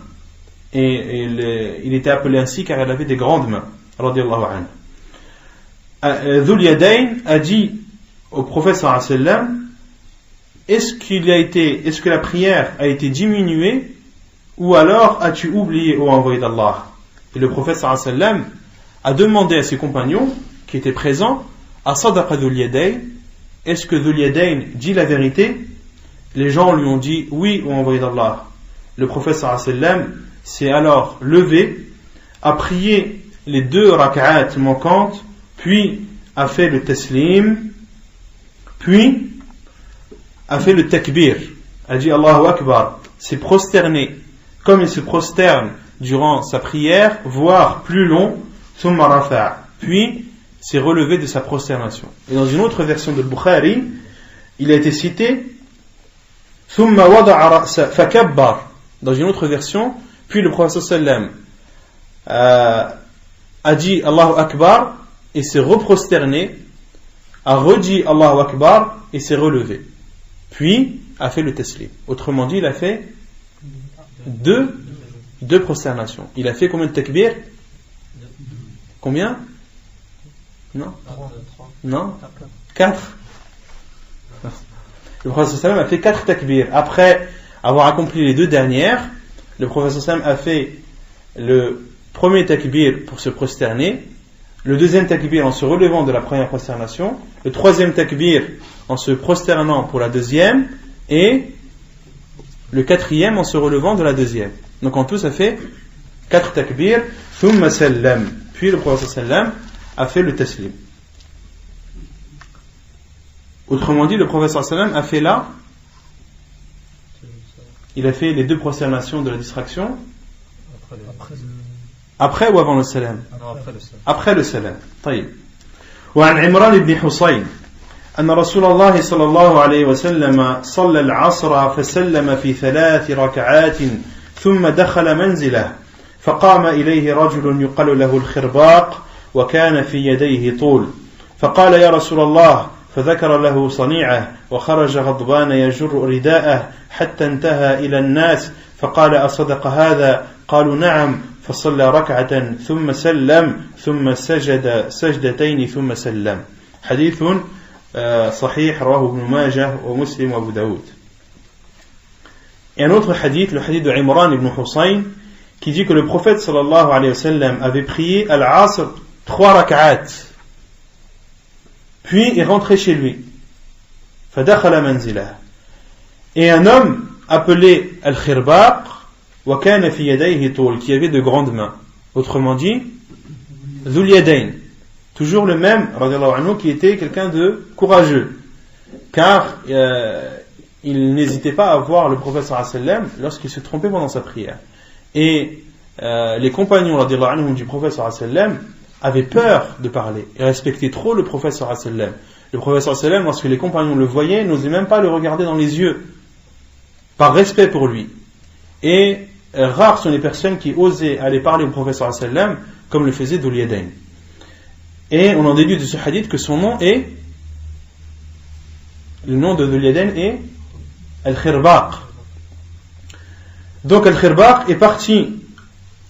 et il était appelé ainsi car il avait des grandes mains, radiyallahu anhu. Dhul Yadayn a dit au prophète sallallahu alayhi wa sallam, est-ce que la prière a été diminuée ou alors as-tu oublié, ô envoyé d'Allah? Et le prophète sallallahu alayhi wa sallam a demandé à ses compagnons qui étaient présents, à Sadaqa Dhul Yadayn, est-ce que Dhul Yadayn dit la vérité? Les gens lui ont dit oui, ô envoyé d'Allah. Le prophète sallallahu alayhi wa sallam s'est alors levé, a prié les 2 rak'at manquantes, puis a fait le taslim, puis a fait le takbir, a dit Allahu Akbar, s'est prosterné comme il se prosterne durant sa prière, voire plus long, thumma rafa', puis s'est relevé de sa prosternation. Et dans une autre version de Bukhari, il a été cité thumma wada'a ra'sa fakabbar. Dans une autre version, puis le prophète sallam a dit Allahu Akbar et s'est reprosterné, a redit Allahu Akbar et s'est relevé, puis a fait le taslim. Autrement dit, il a fait 2 prosternations. Il a fait combien de takbir? Combien? Non 4. Le prophète sallam a fait 4 takbir. Après avoir accompli les 2 dernières, le prophète sallam a fait le premier takbir pour se prosterner, le deuxième takbir en se relevant de la première prosternation, le troisième takbir en se prosternant pour la deuxième, et le 4e en se relevant de la deuxième. Donc en tout ça fait 4 takbir, thumma sallam. Puis le prophète sallam a fait le taslim. Autrement dit, le prophète sallam a fait là, il a fait les 2 prosternations de la distraction après ou avant le salam? Après le salam. طيب. وعن عمران بن حصين أن رسول الله صلى الله عليه وسلم صلى العصر فسلم في 3 ركعات ثم دخل منزله فقام إليه رجل يقال له الخرباق وكان في يديه طول فقال يا رسول الله فذكر له صنيعه وخرج غضبان يجر رداءه حتى انتهى إلى الناس فقال أصدق هذا؟ قالوا نعم. فصلى ركعة ثم سلم ثم سجد سجدتين ثم سلم. حديث صحيح رواه ابن ماجه ومسلم وابو داود. Et un autre hadith, le hadith de Imran ibn Husayn, qui dit que le prophète sallallahu alayhi wa sallam avait prié al-Asr 3 rak'at. puis est rentré chez lui. فدخل منزله. Et un homme appelé Al-Khirbaq wa kana fi yadayhi tul, qui avait de grandes mains. Autrement dit, Dhul Yadayn. Toujours le même, radiyallahu anhu, qui était quelqu'un de courageux. Car il n'hésitait pas à voir le prophète sallallahu alayhi wa sallam lorsqu'il se trompait pendant sa prière. Et les compagnons radiyallahu anhu du prophète sallallahu alayhi wa sallam avaient peur de parler et respectaient trop le prophète sallallahu alayhi wa sallam. Le prophète sallallahu alayhi wa sallam, lorsque les compagnons le voyaient, n'osaient même pas le regarder dans les yeux, par respect pour lui. Et rares sont les personnes qui osaient aller parler au prophète sallallahu alayhi wa sallam comme le faisait Dhul Yadayn. Et on en déduit de ce hadith que son nom est, le nom de Dhul Yadayn est Al-Khirbaq. Donc Al-Khirbaq est parti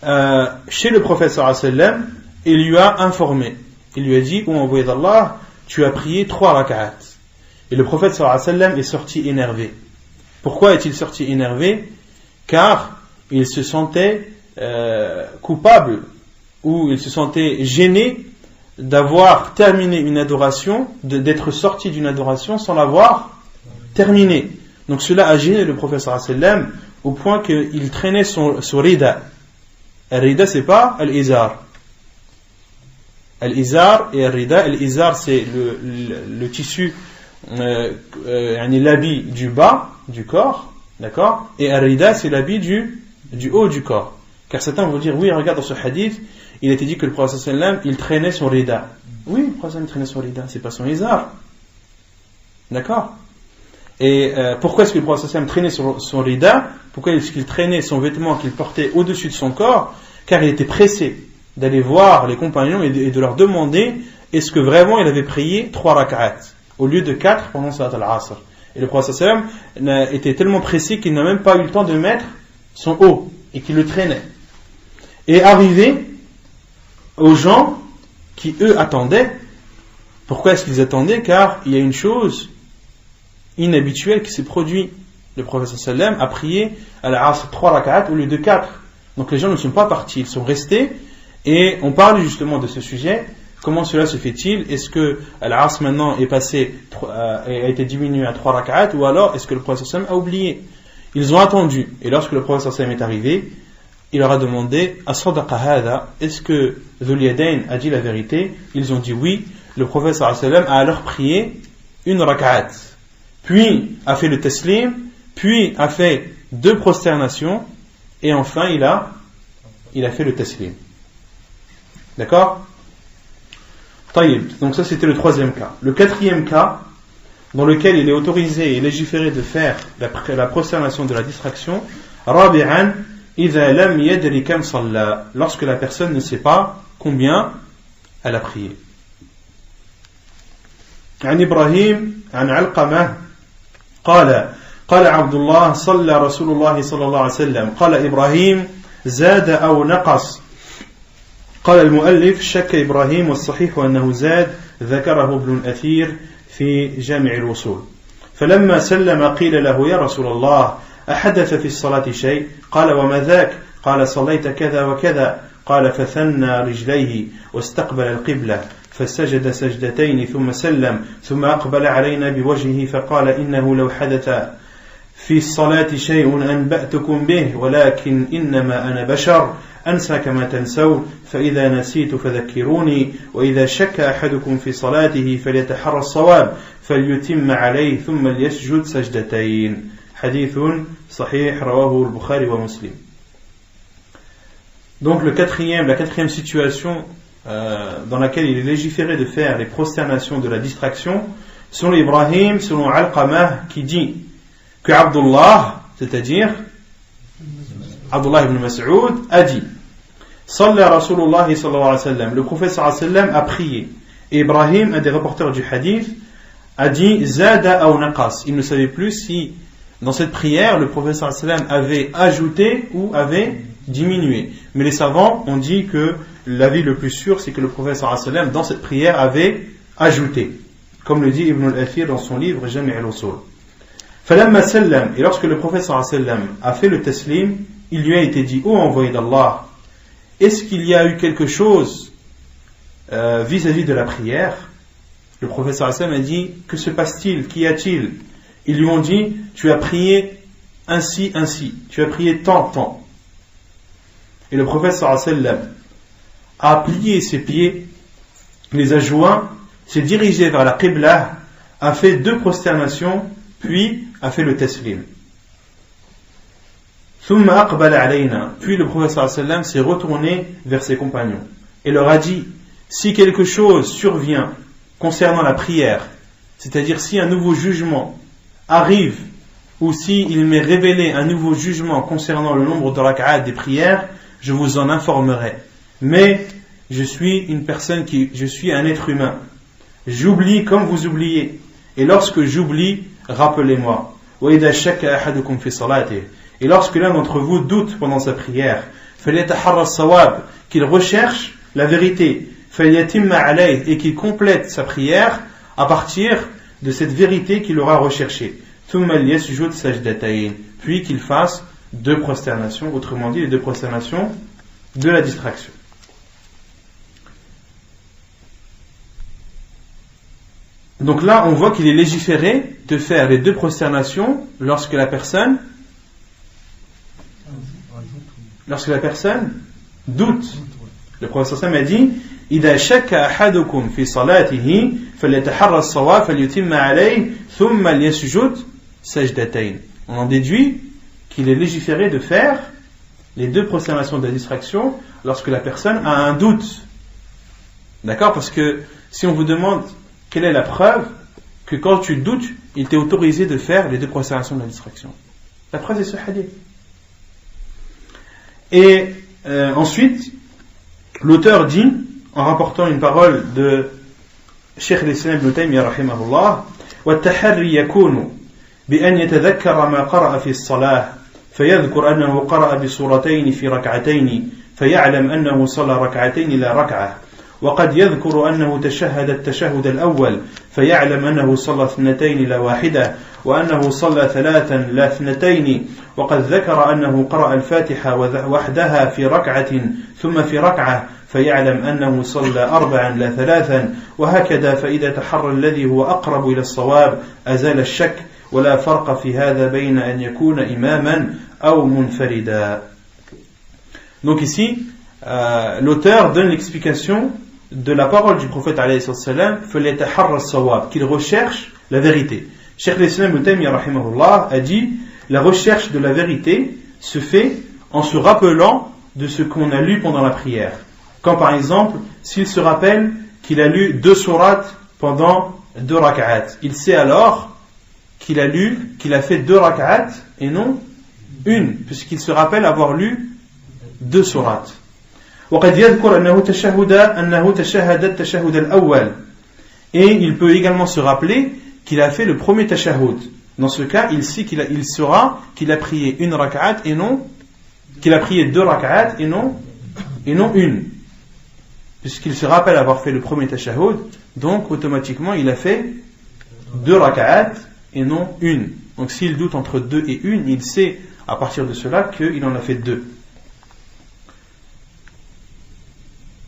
chez le prophète sallallahu alayhi wa sallam et lui a informé. Il lui a dit: ô envoyé d'Allah, tu as prié 3 rak'at. Et le prophète sallallahu alayhi wa sallam est sorti énervé. Pourquoi est-il sorti énervé? Car il se sentait coupable, ou il se sentait gêné d'avoir terminé une adoration, d'être sorti d'une adoration sans l'avoir terminée. Donc cela a gêné le prophète sallallahu alayhi wa sallam au point qu'il traînait son rida. Al-rida, c'est pas al-izar. Al-izar et al-rida. Al-izar, c'est le tissu, l'habit du bas du corps, d'accord? Et al-rida, c'est l'habit du haut du corps. Car certains vont dire: oui, regarde, dans ce hadith, il était dit que le prophète sallallahu alayhi wa sallam, il traînait son rida. Oui, le prophète sallallahu alayhi wa sallam traînait son rida, c'est pas son izar. D'accord? Et pourquoi est-ce que le prophète sallallahu alayhi wa sallam traînait son rida? Pourquoi est-ce qu'il traînait son vêtement qu'il portait au-dessus de son corps? Car il était pressé d'aller voir les compagnons et de leur demander est-ce que vraiment il avait prié 3 rak'at au lieu de 4 pendant Salat al-Asr. Et le prophète sallallahu alayhi wa sallam était tellement pressé qu'il n'a même pas eu le temps de mettre son haut et qu'il le traînait. Et arrivé aux gens qui eux attendaient. Pourquoi est-ce qu'ils attendaient? Car il y a une chose inhabituelle qui s'est produite. Le prophète sallallahu alayhi wa sallam a prié à l'Asr 3 rak'at au lieu de 4. Donc les gens ne sont pas partis, ils sont restés. Et on parle justement de ce sujet. Comment cela se fait-il? Est-ce que l'Asr maintenant est passé, a été diminué à 3 rak'at, ou alors est-ce que le prophète sallallahu alayhi wa sallam a oublié? Ils ont attendu. Et lorsque le prophète sallallahu alayhi wa sallam est arrivé, il leur a demandé: As-sadaqa hadha, est-ce que Dhul Yadayn a dit la vérité? Ils ont dit oui. Le prophète sallallahu alayhi wa sallam a alors prié 1 rak'at, puis a fait le taslim, puis a fait 2 prosternations, et enfin il a fait le taslim. D'accord? Taïb. Donc ça c'était le 3e cas. Le 4e cas, dans lequel il est autorisé et légiféré de faire la prosternation de la distraction, Rabi'an, إذا لم يدري كم صلى, lorsque la personne ne sait pas combien elle a prié. عن إبراهيم عن علقمة قال عبد الله صلى رسول الله صلى الله عليه وسلم قال إبراهيم زاد أو نقص. قال المؤلف: شك إبراهيم والصحيح أنه زاد، ذكره ابن الأثير في جامع الوصول. فلما سلم قيل له: يا رسول الله أحدث في الصلاة شيء؟ قال: وما ذاك؟ قال: صليت كذا وكذا. قال: فثنى رجليه واستقبل القبلة فسجد سجدتين ثم سلم ثم أقبل علينا بوجهه فقال: إنه لو حدث في الصلاة شيء أنبأتكم به، ولكن إنما أنا بشر أنسى كما تنسون، فإذا نسيت فذكروني، وإذا شك أحدكم في صلاته فليتحرى الصواب فليتم عليه ثم ليسجد سجدتين. حديث صحيح رواه البخاري ومسلم. Donc la quatrième situation dans laquelle il est légiféré de faire les prosternations de la distraction, selon Ibrahim, selon Alqamah, qui dit que Abdullah, c'est-à-dire Abdullah ibn Mas'ud, a dit: Salla Rasulullah sallallahu alayhi wa sallam, le prophète sallallahu alayhi wa sallam a prié. Et Ibrahim, un des rapporteurs du hadith, a dit Zada ou naqas. Il ne savait plus si dans cette prière le prophète sallallahu alayhi wa sallam avait ajouté ou avait diminué. Mais les savants ont dit que l'avis le plus sûr, c'est que le prophète sallallahu alayhi wa sallam dans cette prière avait ajouté, comme le dit Ibn al-Athir dans son livre Jami' al-Usul. Falamma sallam, et lorsque le prophète sallallahu alayhi wa sallam a fait le taslim, il lui a été dit: ô envoyé d'Allah, est-ce qu'il y a eu quelque chose vis-à-vis de la prière? Le prophète sallallahu alayhi wa sallam a dit, que se passe-t-il? Qu'y a-t-il? Ils lui ont dit, tu as prié ainsi, ainsi, tu as prié tant, tant. Et le prophète sallallahu alayhi wa sallam a plié ses pieds, les a joints, s'est dirigé vers la Qibla, a fait 2 prosternations, puis a fait le taslim. Puis le prophète sallallahu alayhi wa sallam s'est retourné vers ses compagnons et leur a dit, si quelque chose survient concernant la prière, c'est-à-dire si un nouveau jugement arrive, ou si il m'est révélé un nouveau jugement concernant le nombre de rak'at des prières, je vous en informerai. Mais je suis un être humain. J'oublie comme vous oubliez. Et lorsque j'oublie, rappelez-moi. Et lorsque l'un d'entre vous doute pendant sa prière, qu'il recherche la vérité, et qu'il complète sa prière à partir de cette vérité qu'il aura recherchée. Puis qu'il fasse 2 prosternations, autrement dit les 2 prosternations de la distraction. Donc là, on voit qu'il est légiféré de faire les 2 prosternations lorsque la personne doute. Le prophète sallallahu alayhi wa sallam a dit, إذا شك أحدكم في صلاته فليتحرى الصواب فليتم عليه ثم ليسجد سجدتين. On en déduit qu'il est légiféré de faire les 2 prosternations de la distraction lorsque la personne a un doute. D'accord? Parce que si on vous demande quelle est la preuve que quand tu doutes, il t'est autorisé de faire les 2 prosternations de la distraction, la preuve est ce hadith. Et ensuite, l'auteur dit, en rapportant une parole de Cheikh al-Islam ibn Taymiyyah rahimahullah, والتحري يكون بأن يتذكر ما قرأ في الصلاة فيذكر أنه قرأ بسورتين في ركعتين فيعلم أنه صلى ركعتين لا ركعة وقد يذكر أنه تشهد التشهد الأول فيعلم أنه صلى 2 لا واحدة وأنه صلى 3 لا 2 وقد ذكر أنه قرأ الفاتحة وحدها في ركعة ثم في ركعة فيعلم أنه صلى 4 لا 3 وهكذا فإذا تحرى الذي هو أقرب إلى الصواب أزال الشك ولا فرق في هذا بين أن يكون إماما أو منفردا. Donc ici, l'auteur donne l'explication de la parole du prophète alayhi salam, qu'il recherche la vérité. Cheikh al-Islam ibn Taymiyyah rahimahullah a dit, la recherche de la vérité se fait en se rappelant de ce qu'on a lu pendant la prière. Quand par exemple, s'il se rappelle qu'il a lu 2 sourates pendant 2 rak'at, il sait alors qu'il a fait 2 rak'at et non une, puisqu'il se rappelle avoir lu 2 sourates. وقد يذكر أنه تشهد التشهد الأول. Et il peut également se rappeler qu'il a fait le premier tashahhud. Dans ce cas, il sait il saura qu'il a prié 1 rak'at et non, qu'il a prié 2 rak'at et non une. Puisqu'il se rappelle avoir fait le premier tashahhud, donc automatiquement il a fait 2 rak'at et non une. Donc s'il doute entre 2 et 1, il sait à partir de cela qu'il en a fait 2.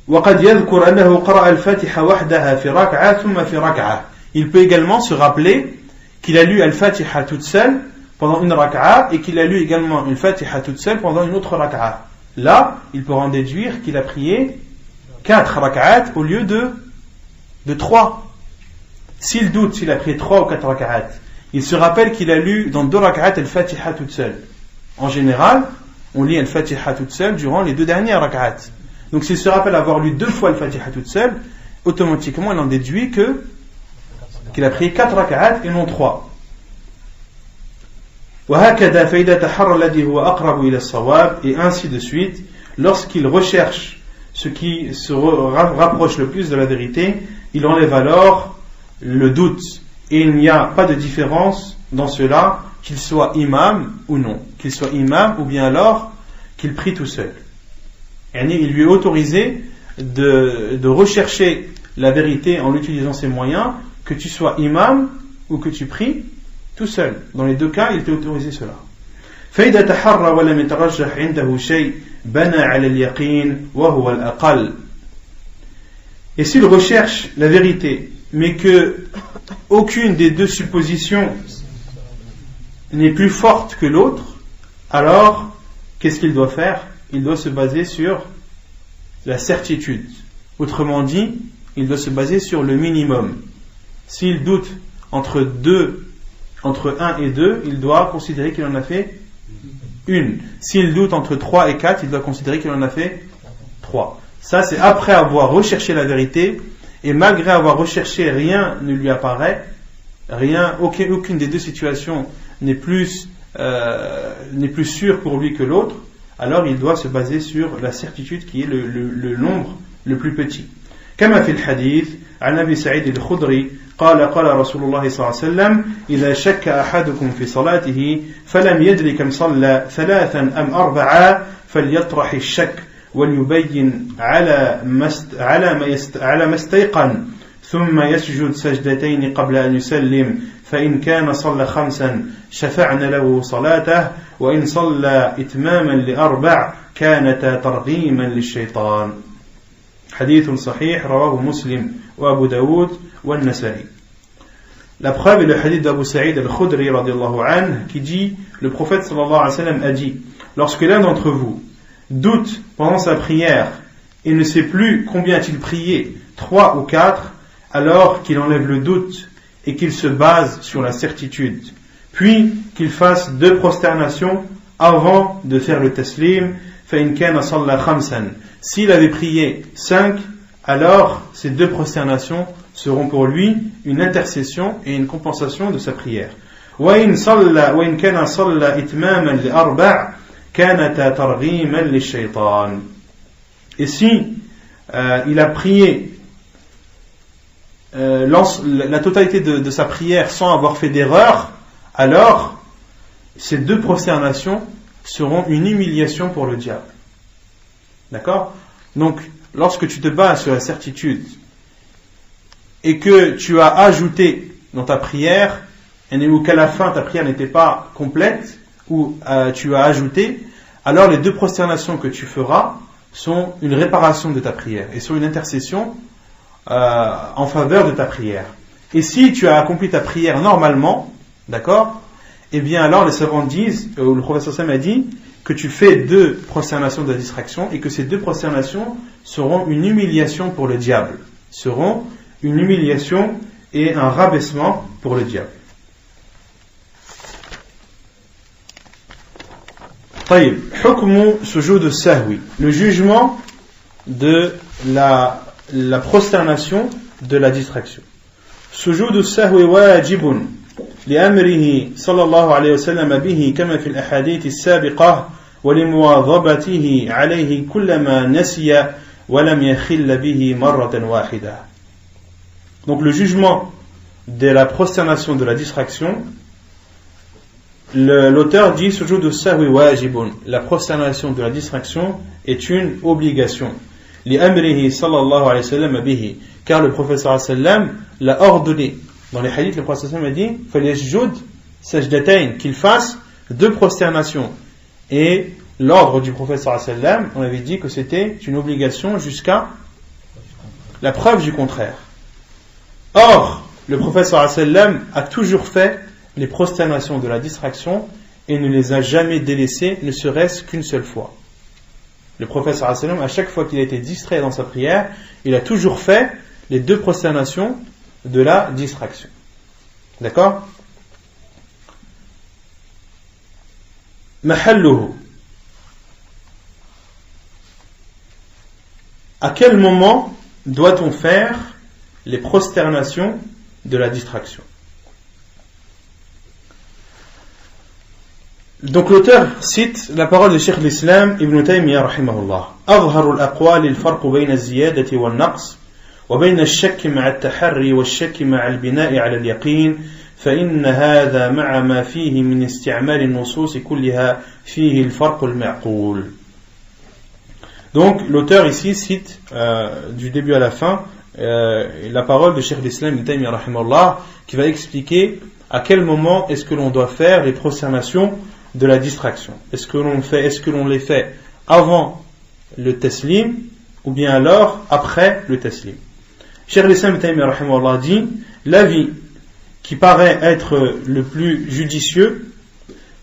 وقد يذكر أنه قرأ الفاتحة وحدها في ركعة ثم في ركعة. Il peut également se rappeler qu'il a lu Al-Fatiha toute seule pendant une raka'a et qu'il a lu également une Fatiha toute seule pendant une autre raka'a. Là, il peut en déduire qu'il a prié 4 raka'at au lieu de 3. S'il doute s'il a prié 3 ou 4 raka'at, il se rappelle qu'il a lu dans 2 raka'at Al-Fatiha toute seule. En général, on lit Al-Fatiha toute seule durant les 2 dernières raka'at. Donc s'il se rappelle avoir lu 2 fois Al-Fatiha toute seule, automatiquement il en déduit qu'il a prié 4 raka'at et non 3. وهكذا فإذا تحرى الذي هو أقرب إلى الصواب, et ainsi de suite, lorsqu'il recherche ce qui se rapproche le plus de la vérité, il enlève alors le doute, et il n'y a pas de différence dans cela, qu'il soit imam ou non, qu'il soit imam ou bien alors qu'il prie tout seul. Il lui est autorisé de rechercher la vérité en utilisant ses moyens, que tu sois imam ou que tu pries tout seul. Dans les 2 cas, il t'est autorisé cela. فإذا تحرى ولم يترجح عنده شيء بنى على اليقين وهو الأقل. Et s'il recherche la vérité mais que aucune des deux suppositions n'est plus forte que l'autre, alors qu'est-ce qu'il doit faire? Il doit se baser sur la certitude. Autrement dit, il doit se baser sur le minimum. S'il doute entre 1 et 2, il doit considérer qu'il en a fait une. S'il doute entre 3 et 4, il doit considérer qu'il en a fait 3. Ça, c'est après avoir recherché la vérité, et malgré avoir recherché, rien ne lui apparaît, aucune des deux situations n'est plus sûre pour lui que l'autre, alors il doit se baser sur la certitude qui est le nombre le plus petit. كما في الحديث عن أبي سعيد الخدري قال رسول الله صلى الله عليه وسلم إذا شك أحدكم في صلاته فلم يدري كم صلى 3 أم 4 فليطرح الشك وليبين على ما استيقن ثم يسجد سجدتين قبل أن يسلم فإن كان صلى 5 شفعنا له صلاته وإن صلى إتماما ل4 كانتا ترغيما للشيطان. حديث صحيح رواه مسلم وأبو داود والنسائي. La preuve est le hadith d'Abu Sa'id al-Khudri radiallahu anhu qui dit, le prophète sallallahu alayhi wa sallam a dit, lorsque l'un d'entre vous doute pendant sa prière et ne sait plus combien a-t-il prié, 3 ou 4, alors qu'il enlève le doute et qu'il se base sur la certitude, puis qu'il fasse 2 prosternations avant de faire le taslim. فإن كان صلى 5, s'il avait prié 5, alors ces 2 prosternations seront pour lui une intercession et une compensation de sa prière. وإن كان صلى إتماما ل4 كانتا ترغيما للشيطان. Et si il a prié la totalité de sa prière sans avoir fait d'erreur, alors ces 2 prosternations seront une humiliation pour le diable. D'accord? Donc, lorsque tu te bases sur la certitude et que tu as ajouté dans ta prière, ou qu'à la fin ta prière n'était pas complète, ou tu as ajouté, alors les 2 prosternations que tu feras sont une réparation de ta prière et sont une intercession en faveur de ta prière. Et si tu as accompli ta prière normalement, d'accord, eh bien alors les savants disent, le professeur Sam a dit que tu fais 2 prosternations de la distraction et que ces 2 prosternations seront une humiliation pour le diable, seront une humiliation et un rabaissement pour le diable. طيب, حكم سجود السهو, le jugement de la prosternation de la distraction. سجود السهو واجب لأمره صلى الله عليه وسلم به كما في الأحاديث السابقة ولمواظبته عليه كلما نسي ولم يخل به مرة واحدة. Donc le jugement de la prosternation de la distraction, l'auteur dit sujud as-sahwi wajibun, la prosternation de la distraction est une obligation. لأمره صلى الله عليه وسلم به, car le prophète sallallahu alayhi wa sallam l'a ordonné. Dans les hadiths, le prophète sallallahu alayhi wa sallam a dit فَلْيَسْجُدْ سَجْدَتَيْن, qu'il fasse 2 prosternations. Et l'ordre du prophète sallallahu alayhi wa sallam, on avait dit que c'était une obligation jusqu'à la preuve du contraire. Or, le prophète sallallahu alayhi wa sallam a toujours fait les prosternations de la distraction et ne les a jamais délaissées, ne serait-ce qu'une seule fois. Le prophète sallallahu alayhi wa sallam, à chaque fois qu'il a été distrait dans sa prière, il a toujours fait les 2 prosternations de la distraction. D'accord? Mahalluhu. À quel moment doit-on faire les prosternations de la distraction? Donc l'auteur cite la parole de Cheikh l'Islam Ibn Taymiyyah rahimahullah. أظهر الأقوال الفرق بين الزيادة والنقص وبين الشك مع التحري والشك مع البناء على اليقين فإن هذا مع ما فيه من استعمال النصوص كلها فيه الفرق المعقول. Donc l'auteur ici cite du début à la fin la parole de Cheikh l'Islam Ibn Taymiyyah rahimahullah qui va expliquer à quel moment est-ce que l'on doit faire les prosternations de la distraction. Est-ce que l'on les fait avant le taslim ou bien alors après le taslim. Cheikh al-Islam Ibn Taymiyyah rahimahullah dit, l'avis qui paraît être le plus judicieux,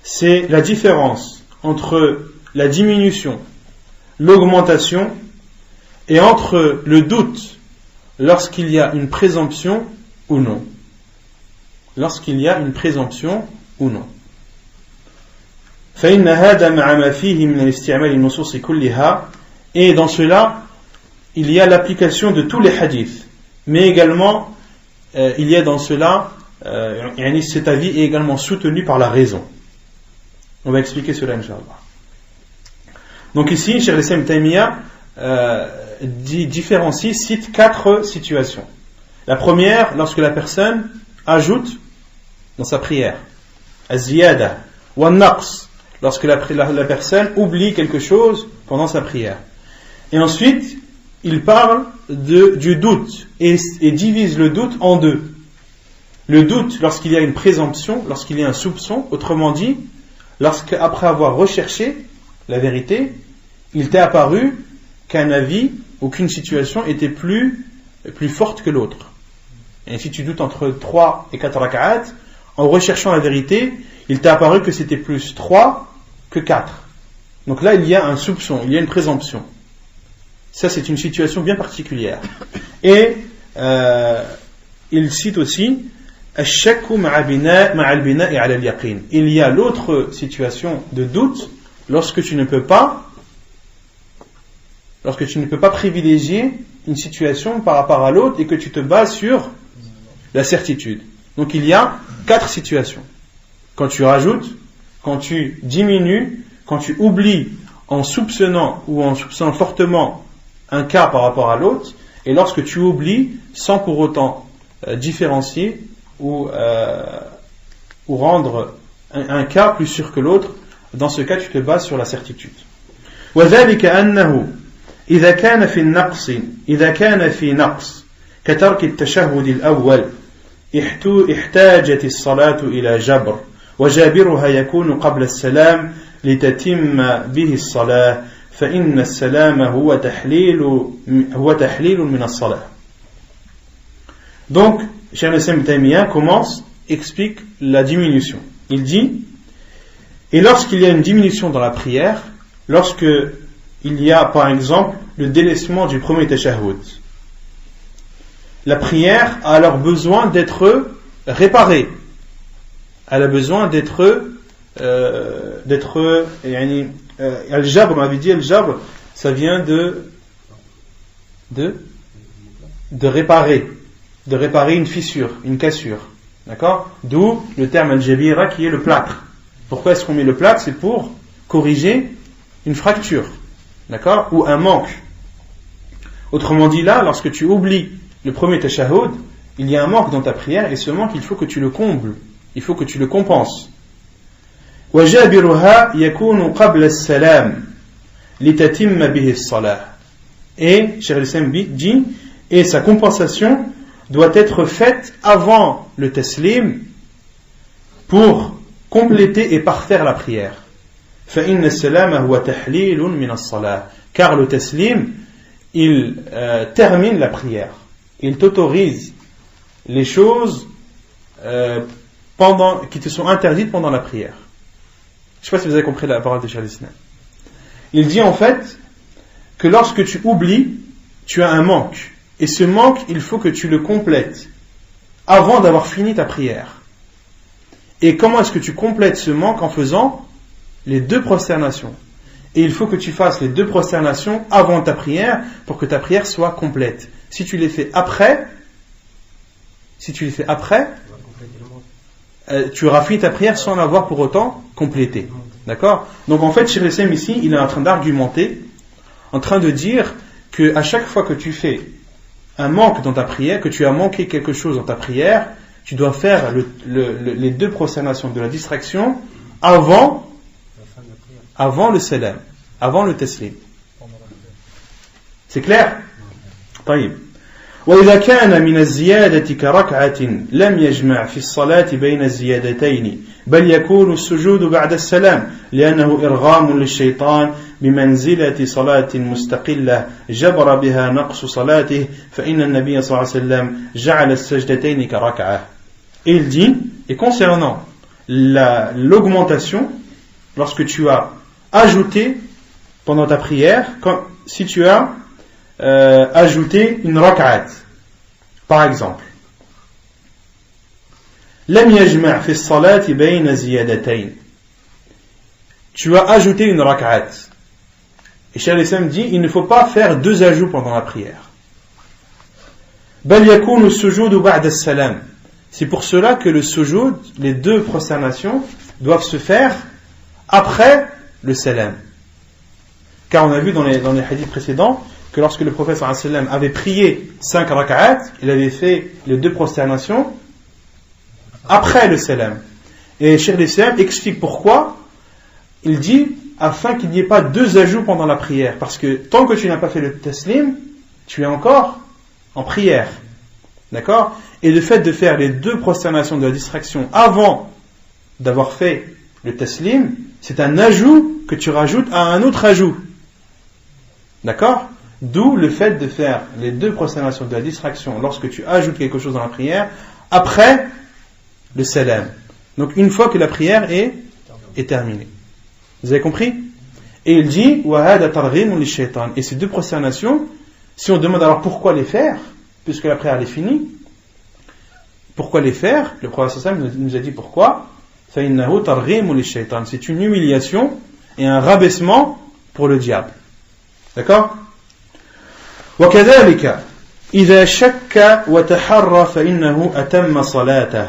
c'est la différence entre la diminution, l'augmentation, et entre le doute lorsqu'il y a une présomption ou non. Lorsqu'il y a une présomption ou non. فإن هذا مع ما فيه من الاستعمال النصوص كلها, et dans cela il y a l'application de tous les hadiths, mais également il y a dans cela cet avis est également soutenu par la raison. On va expliquer cela Inch'Allah. Donc ici Cheikh al-Islam Ibn Taymiyyah différencie, cite 4 situations. La première, lorsque la personne ajoute dans sa prière az-ziyada wa an-naqs, lorsque la personne oublie quelque chose pendant sa prière. Et ensuite, il parle du doute et divise le doute en deux. Le doute lorsqu'il y a une présomption, lorsqu'il y a un soupçon, autrement dit, lorsqu'après avoir recherché la vérité, il t'est apparu qu'un avis ou qu'une situation était plus forte que l'autre. Et si tu doutes entre 3 et 4 rak'at, en recherchant la vérité, il t'est apparu que c'était plus 3 que 4. Donc là, il y a un soupçon, il y a une présomption. Ça, c'est une situation bien particulière. Et il cite aussi il y a l'autre situation de doute lorsque tu ne peux pas privilégier une situation par rapport à l'autre et que tu te bases sur la certitude. Donc il y a 4 situations. Quand tu rajoutes, quand tu diminues, quand tu oublies en soupçonnant fortement un cas par rapport à l'autre, et lorsque tu oublies sans pour autant différencier ou rendre un cas plus sûr que l'autre. Dans ce cas, tu te bases sur la certitude. وذلك أنه إذا كان في نقص كترك التشهد الأول احتاجت الصلاة إلى جبر وجابرها يكون قبل السلام لتتم به الصلاة فإن السلام هو تحليل من الصلاة. Donc, Cheikh al-Islam Ibn Taymiyyah explique la diminution. Il dit, et lorsqu'il y a une diminution dans la prière, lorsque il y a par exemple le délaissement du premier tashahhud, la prière a alors besoin d'être réparée. Elle a besoin d'être al-jabr, on avait dit al-jabr, ça vient de réparer une fissure, une cassure. D'accord? D'où le terme al-jabira qui est le plâtre. Pourquoi est-ce qu'on met le plâtre? C'est pour corriger une fracture. D'accord? Ou un manque. Autrement dit là, lorsque tu oublies le premier tashahhud, il y a un manque dans ta prière et ce manque, il faut que tu le combles. Il faut que tu le compenses. وَجَابِرُهَا يَكُونُ قَبْلَ السَّلَامِ لِتَتِمَّ بِهِ الصَّلَاةِ. Et, Cheikh al-Islam dit, et sa compensation doit être faite avant le taslim pour compléter et parfaire la prière. فَإِنَّ السَّلَامَ هُوَ تَحْلِيلٌ مِنَ الصَّلَاةِ. Car le taslim, il termine la prière. Il t'autorise les choses qui te sont interdites pendant la prière. Je ne sais pas si vous avez compris la parole de Cheikh al-Islam. Il dit en fait que lorsque tu oublies, tu as un manque. Et ce manque, il faut que tu le complètes avant d'avoir fini ta prière. Et comment est-ce que tu complètes ce manque? En faisant les 2 prosternations. Et il faut que tu fasses les 2 prosternations avant ta prière pour que ta prière soit complète. Si tu les fais après, tu auras fini ta prière sans l'avoir pour autant complétée. D'accord? Donc en fait, Cheikh al-Islam ici, il est en train d'argumenter, en train de dire que à chaque fois que tu fais un manque dans ta prière, que tu as manqué quelque chose dans ta prière, tu dois faire les 2 prosternations de la distraction avant le salam, avant le taslim. C'est clair? طيب. وإذا كان من الزيادة كركعة لم يجمع في الصلاة بين الزيادتين بل يكون السجود بعد السلام لأنه إرغام للشيطان بمنزلة صلاة مستقلة جبر بها نقص صلاته فإن النبي صلى الله عليه وسلم جعل السجدتين كركعة. Et il dit, et concernant l'augmentation, lorsque tu as ajouté pendant ta prière, si tu as ajouté une rak'at, par exemple, lam yajma' fi as-salati bayna ziyadatayn, tu as ajouté une rak'at, et Cheikh al-Islam dit il ne faut pas faire deux ajouts pendant la prière, bal yakunu as-sujudu ba'da as-salam, c'est pour cela que le sujoud, les deux prosternations doivent se faire après le salam, car on a vu dans les hadiths précédents que lorsque le prophète sallallahu alayhi wa sallam avait prié 5 rak'at, il avait fait les deux prosternations après le salam. Et Cheikh al-Islam explique pourquoi. Il dit afin qu'il n'y ait pas deux ajouts pendant la prière, parce que tant que tu n'as pas fait le taslim, tu es encore en prière, d'accord? Et le fait de faire les deux prosternations de la distraction avant d'avoir fait le taslim, c'est un ajout que tu rajoutes à un autre ajout, d'accord? D'où le fait de faire les deux prosternations de la distraction lorsque tu ajoutes quelque chose dans la prière après le salam. Donc une fois que la prière est terminée. Vous avez compris? Et il dit وَهَذَا تَرْغِيمٌ لِلشَّيْطَانِ. Et ces deux prosternations, si on demande alors pourquoi les faire, puisque la prière est finie, pourquoi les faire? Le prophète sallallahu alayhi wa sallam nous a dit pourquoi. فَإِنَّهُ تَرْغِيمٌ لِلشَّيْطَانِ. C'est une humiliation et un rabaissement pour le diable. D'accord? وكذلك إذا شك وتحرى فإنه أتم صلاته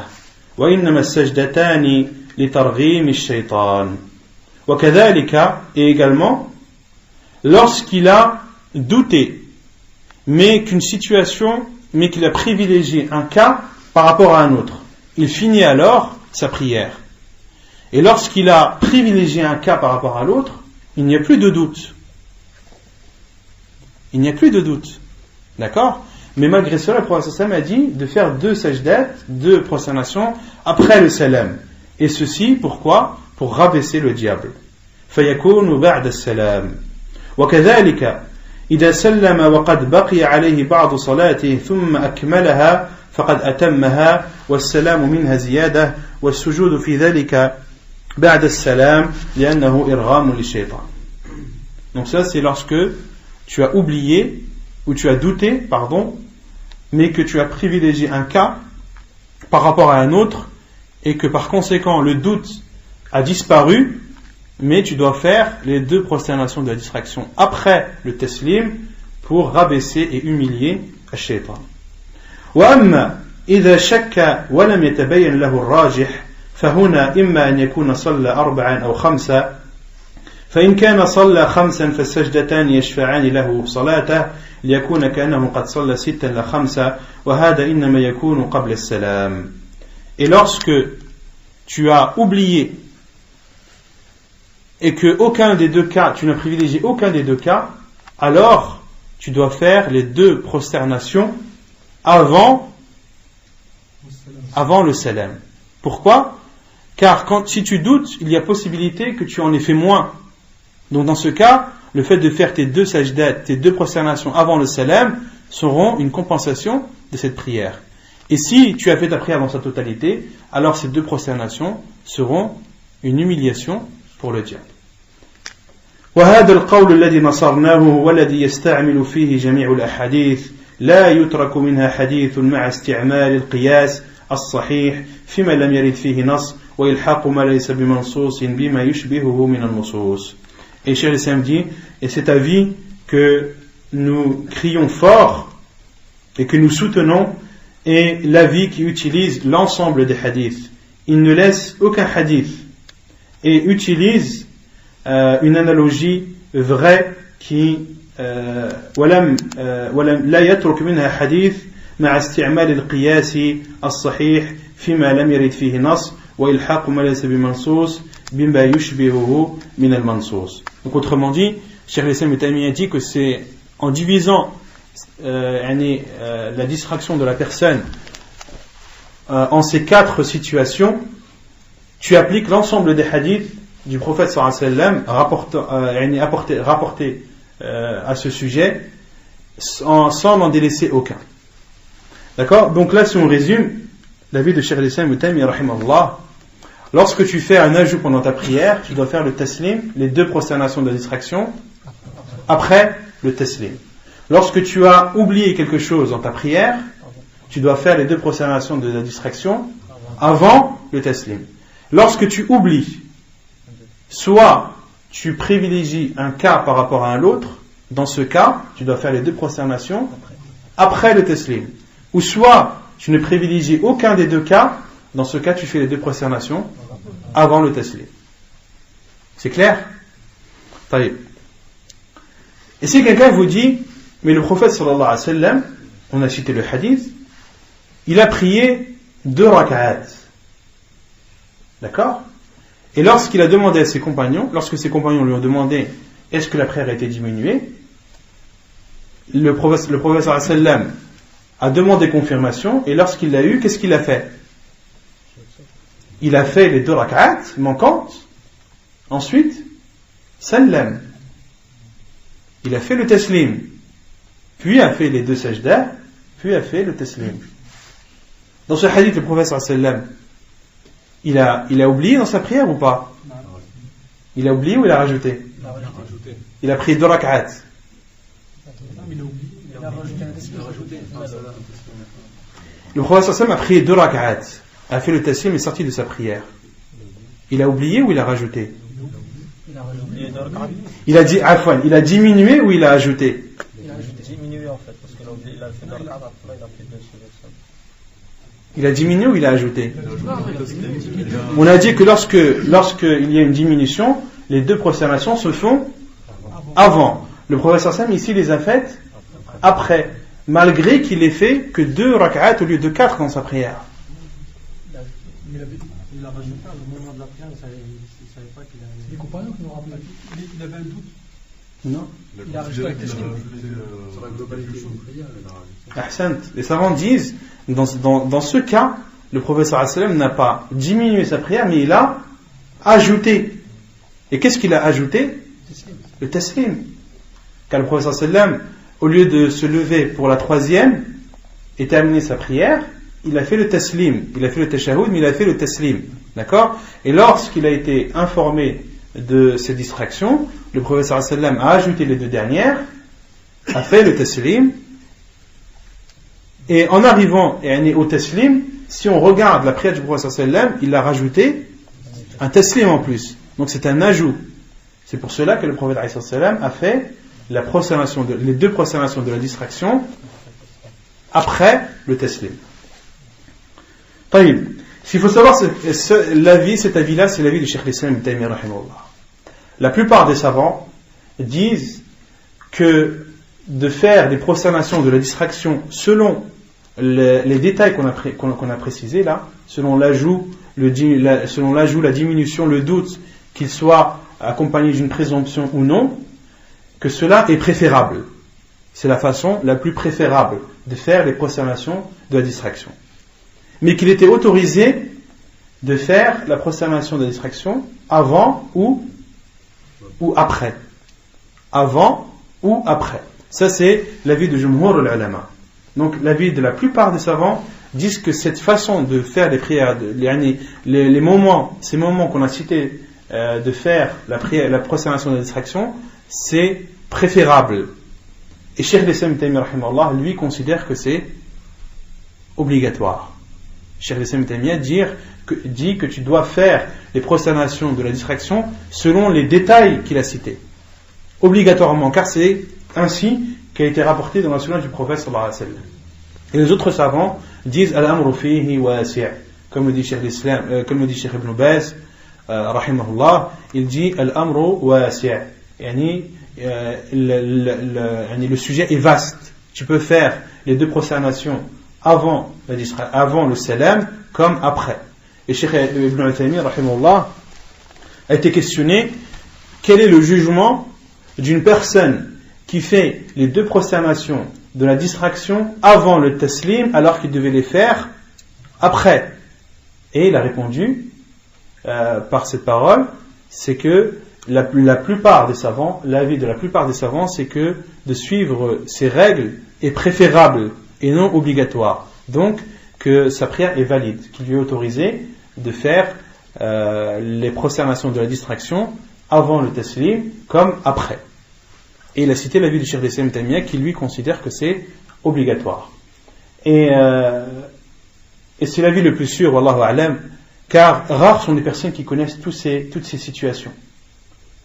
وإنما السجدتان لترغيم الشيطان. وكذلك, et également, lorsqu'il a douté, mais qu'il a privilégié un cas par rapport à un autre, il finit alors sa prière. Et lorsqu'il a privilégié un cas par rapport à l'autre, il n'y a plus de doute. Il n'y a plus de doute. D'accord? Mais malgré cela, le prophète sallam a dit de faire deux sajdat, deux prosternations après le salam. Et ceci, pourquoi? Pour rabaisser le diable. فَيَكُونُ بَعْدَ السَّلَامِ. وَكَذَلِكَ إِذَا سَلَّمَ وَقَدْ بَقِيَ عَلَيْهِ بَعْضُ صَلَاتِهِ ثُمَّ أَكْمَلَهَا فَقَدْ أَتَمَّهَا وَالسَّلَامُ مِنْهَا زِيَادَةٌ وَالسُّجُودُ فِي ذَلِكَ بَعْدَ السَّلَامِ لِأَنَّهُ إِرْغَامٌ لِلشَّيْطَانِ. Donc ça, c'est lorsque tu as oublié, ou tu as douté, mais que tu as privilégié un cas par rapport à un autre, et que par conséquent le doute a disparu, mais tu dois faire les deux prosternations de la distraction après le taslim pour rabaisser et humilier الشيطان. وأما إذا شك ولم يتبين له الراجح فهنا إما أن يكون صلى 4 أو 5. فإن كان صلى 5 فالسجدتان يشفعان له صلاته ليكون كأنه قد صلى 6 لا 5 وهذا إنما يكون قبل السلام. Et lorsque tu as oublié et que aucun des deux cas, tu n'as privilégié aucun des deux cas, alors tu dois faire les deux prosternations avant le salam. Pourquoi? Car si tu doutes, il y a possibilité que tu en aies fait moins. Donc dans ce cas, le fait de faire tes deux sajdat, tes deux prosternations avant le salam seront une compensation de cette prière. Et si tu as fait ta prière dans sa totalité, alors ces deux prosternations seront une humiliation pour le diable. وهذا القول الذي نصرناه والذي يستعمل فيه جميع الأحاديث لا يترك منها حديث مع استعمال القياس الصحيح فيما لم يرد فيه نص وإلحاق ما ليس بمنصوص بما يشبهه من النصوص. Et Cheikh al-Islam dit, et cet avis que nous crions fort et que nous soutenons est l'avis qui utilise l'ensemble des hadiths. Il ne laisse aucun hadith et utilise une analogie vraie qui ولم لا يترك منها حديث مع استعمال القياس الصحيح فيما لم يرد فيه نص وإلحاق ما ليس بمنصوص بما يشبهه من المنصوص. Donc autrement dit, Cheikh al-Islam a dit que c'est en divisant la distraction de la personne en ces 4 situations, tu appliques l'ensemble des hadiths du prophète sallallahu alayhi wa sallam rapportés à ce sujet sans n'en délaisser aucun. D'accord? Donc là, si on résume l'avis de Cheikh al-Islam Ibn Taymiyyah rahimahullah, lorsque tu fais un ajout pendant ta prière, tu dois faire le taslim, les 2 prosternations de la distraction, après le taslim. Lorsque tu as oublié quelque chose dans ta prière, tu dois faire les 2 prosternations de la distraction avant le taslim. Lorsque tu oublies, soit tu privilégies un cas par rapport à un autre, dans ce cas, tu dois faire les 2 prosternations après le taslim. Ou soit tu ne privilégies aucun des 2 cas, dans ce cas tu fais les 2 prosternations avant le taslim. C'est clair? Taïb. Et si quelqu'un vous dit, mais le prophète sallallahu alayhi wa sallam, on a cité le hadith, il a prié 2 rak'at. D'accord? Et lorsqu'il a demandé à ses compagnons, lorsque ses compagnons lui ont demandé est-ce que la prière a été diminuée, le prophète sallallahu alayhi wa sallam a demandé confirmation, et lorsqu'il l'a eu, qu'est-ce qu'il a fait? Il a fait les 2 rak'at manquantes, ensuite sallam, il a fait le taslim, puis a fait les 2 sajdas, puis a fait le taslim. Dans ce hadith, le prophète sallallahu alayhi wa sallam, il a oublié dans sa prière ou pas? Il a oublié ou il a rajouté? Il a pris 2 rak'at. Le prophète sallallahu alayhi wa sallam a pris 2 rak'at, a fait le taslim et est sorti de sa prière. Il a oublié ou il a rajouté? Il a dit afwan, il a diminué ou il a ajouté? Il a diminué en fait, parce qu'il a fait 2 rak'at, après il a fait 2 sur le sol. Il a diminué ou il a ajouté? On a dit que lorsqu'il y a une diminution, les 2 prosternations se font avant. Le prophète sallallahu alayhi wa sallam ici les a faites après, malgré qu'il ait fait que 2 rak'at au lieu de 4 dans sa prière. Il a rajouté à le moment de la prière, il ne savait pas qu'il avait. Les compagnons qui nous rappellent. Il avait un doute. Non. Il a rajouté sur la globalité de la prière. Ahsant. Les savants disent, dans ce cas, le prophète sallallahu alayhi wa sallam n'a pas diminué sa prière, mais il a ajouté. Et qu'est-ce qu'il a ajouté? Le taslim. Car le prophète sallallahu alayhi wa sallam, au lieu de se lever pour la 3e et terminer sa prière, il a fait le taslim. Il a fait le tashahhud, mais il a fait le taslim. D'accord? Et lorsqu'il a été informé de ces distractions, le prophète sallallahu alayhi wa sallam a ajouté les 2 dernières, a fait le taslim. Et en arrivant au taslim, si on regarde la prière du prophète sallallahu alayhi wa sallam, il a rajouté un taslim en plus. Donc c'est un ajout. C'est pour cela que le prophète sallallahu alayhi wa sallam a fait les 2 prosternations de la distraction après le taslim. Taïb. S'il faut savoir, cet avis-là, c'est l'avis de Cheikh al-Islam Ibn Taymiyyah rahimahullah. La plupart des savants disent que de faire des prosternations de la distraction selon les détails qu'on a précisés là, selon l'ajout, la diminution, le doute, qu'il soit accompagné d'une présomption ou non, que cela est préférable. C'est la façon la plus préférable de faire les prosternations de la distraction. Mais qu'il était autorisé de faire la prosternation de la distraction avant ou après. Avant ou après. Ça c'est l'avis de Jumhur al-Ulama. Donc l'avis de la plupart des savants disent que cette façon de faire les prières, ces moments qu'on a cités de faire la prosternation de la distraction, c'est préférable. Et Cheikh al-Islam Ibn Taymiyyah rahimahullah, lui, considère que c'est obligatoire. Cheikh al-Islam Ibn Taymiyyah dit que tu dois faire les prosternations de la distraction selon les détails qu'il a cités. Obligatoirement, car c'est ainsi qu'a été rapporté dans la sunna du prophète sallallahu alayhi wa sallam. Et les autres savants disent al-amru fihi wasi', comme le dit Cheikh al-Islam, comme le dit Cheikh Ibn Baz rahimahullah, il dit al-amru wasi', le sujet est vaste. Tu peux faire les 2 prosternations avant le salam comme après. Et Cheikh Ibn Taymiyyah rahimahullah a été questionné quel est le jugement d'une personne qui fait les 2 prosternations de la distraction avant le taslim alors qu'il devait les faire après? Et il a répondu par cette parole, c'est que la plupart des savants, l'avis de la plupart des savants, c'est que de suivre ces règles est préférable et non obligatoire. Donc que sa prière est valide, qu'il lui est autorisé de faire les prosternations de la distraction avant le taslim comme après. Et il a cité l'avis du Cheikh d'Islam Taymiyya qui lui considère que c'est obligatoire. Et c'est l'avis le plus sûr, wallahu a'lam, car rares sont les personnes qui connaissent toutes ces situations.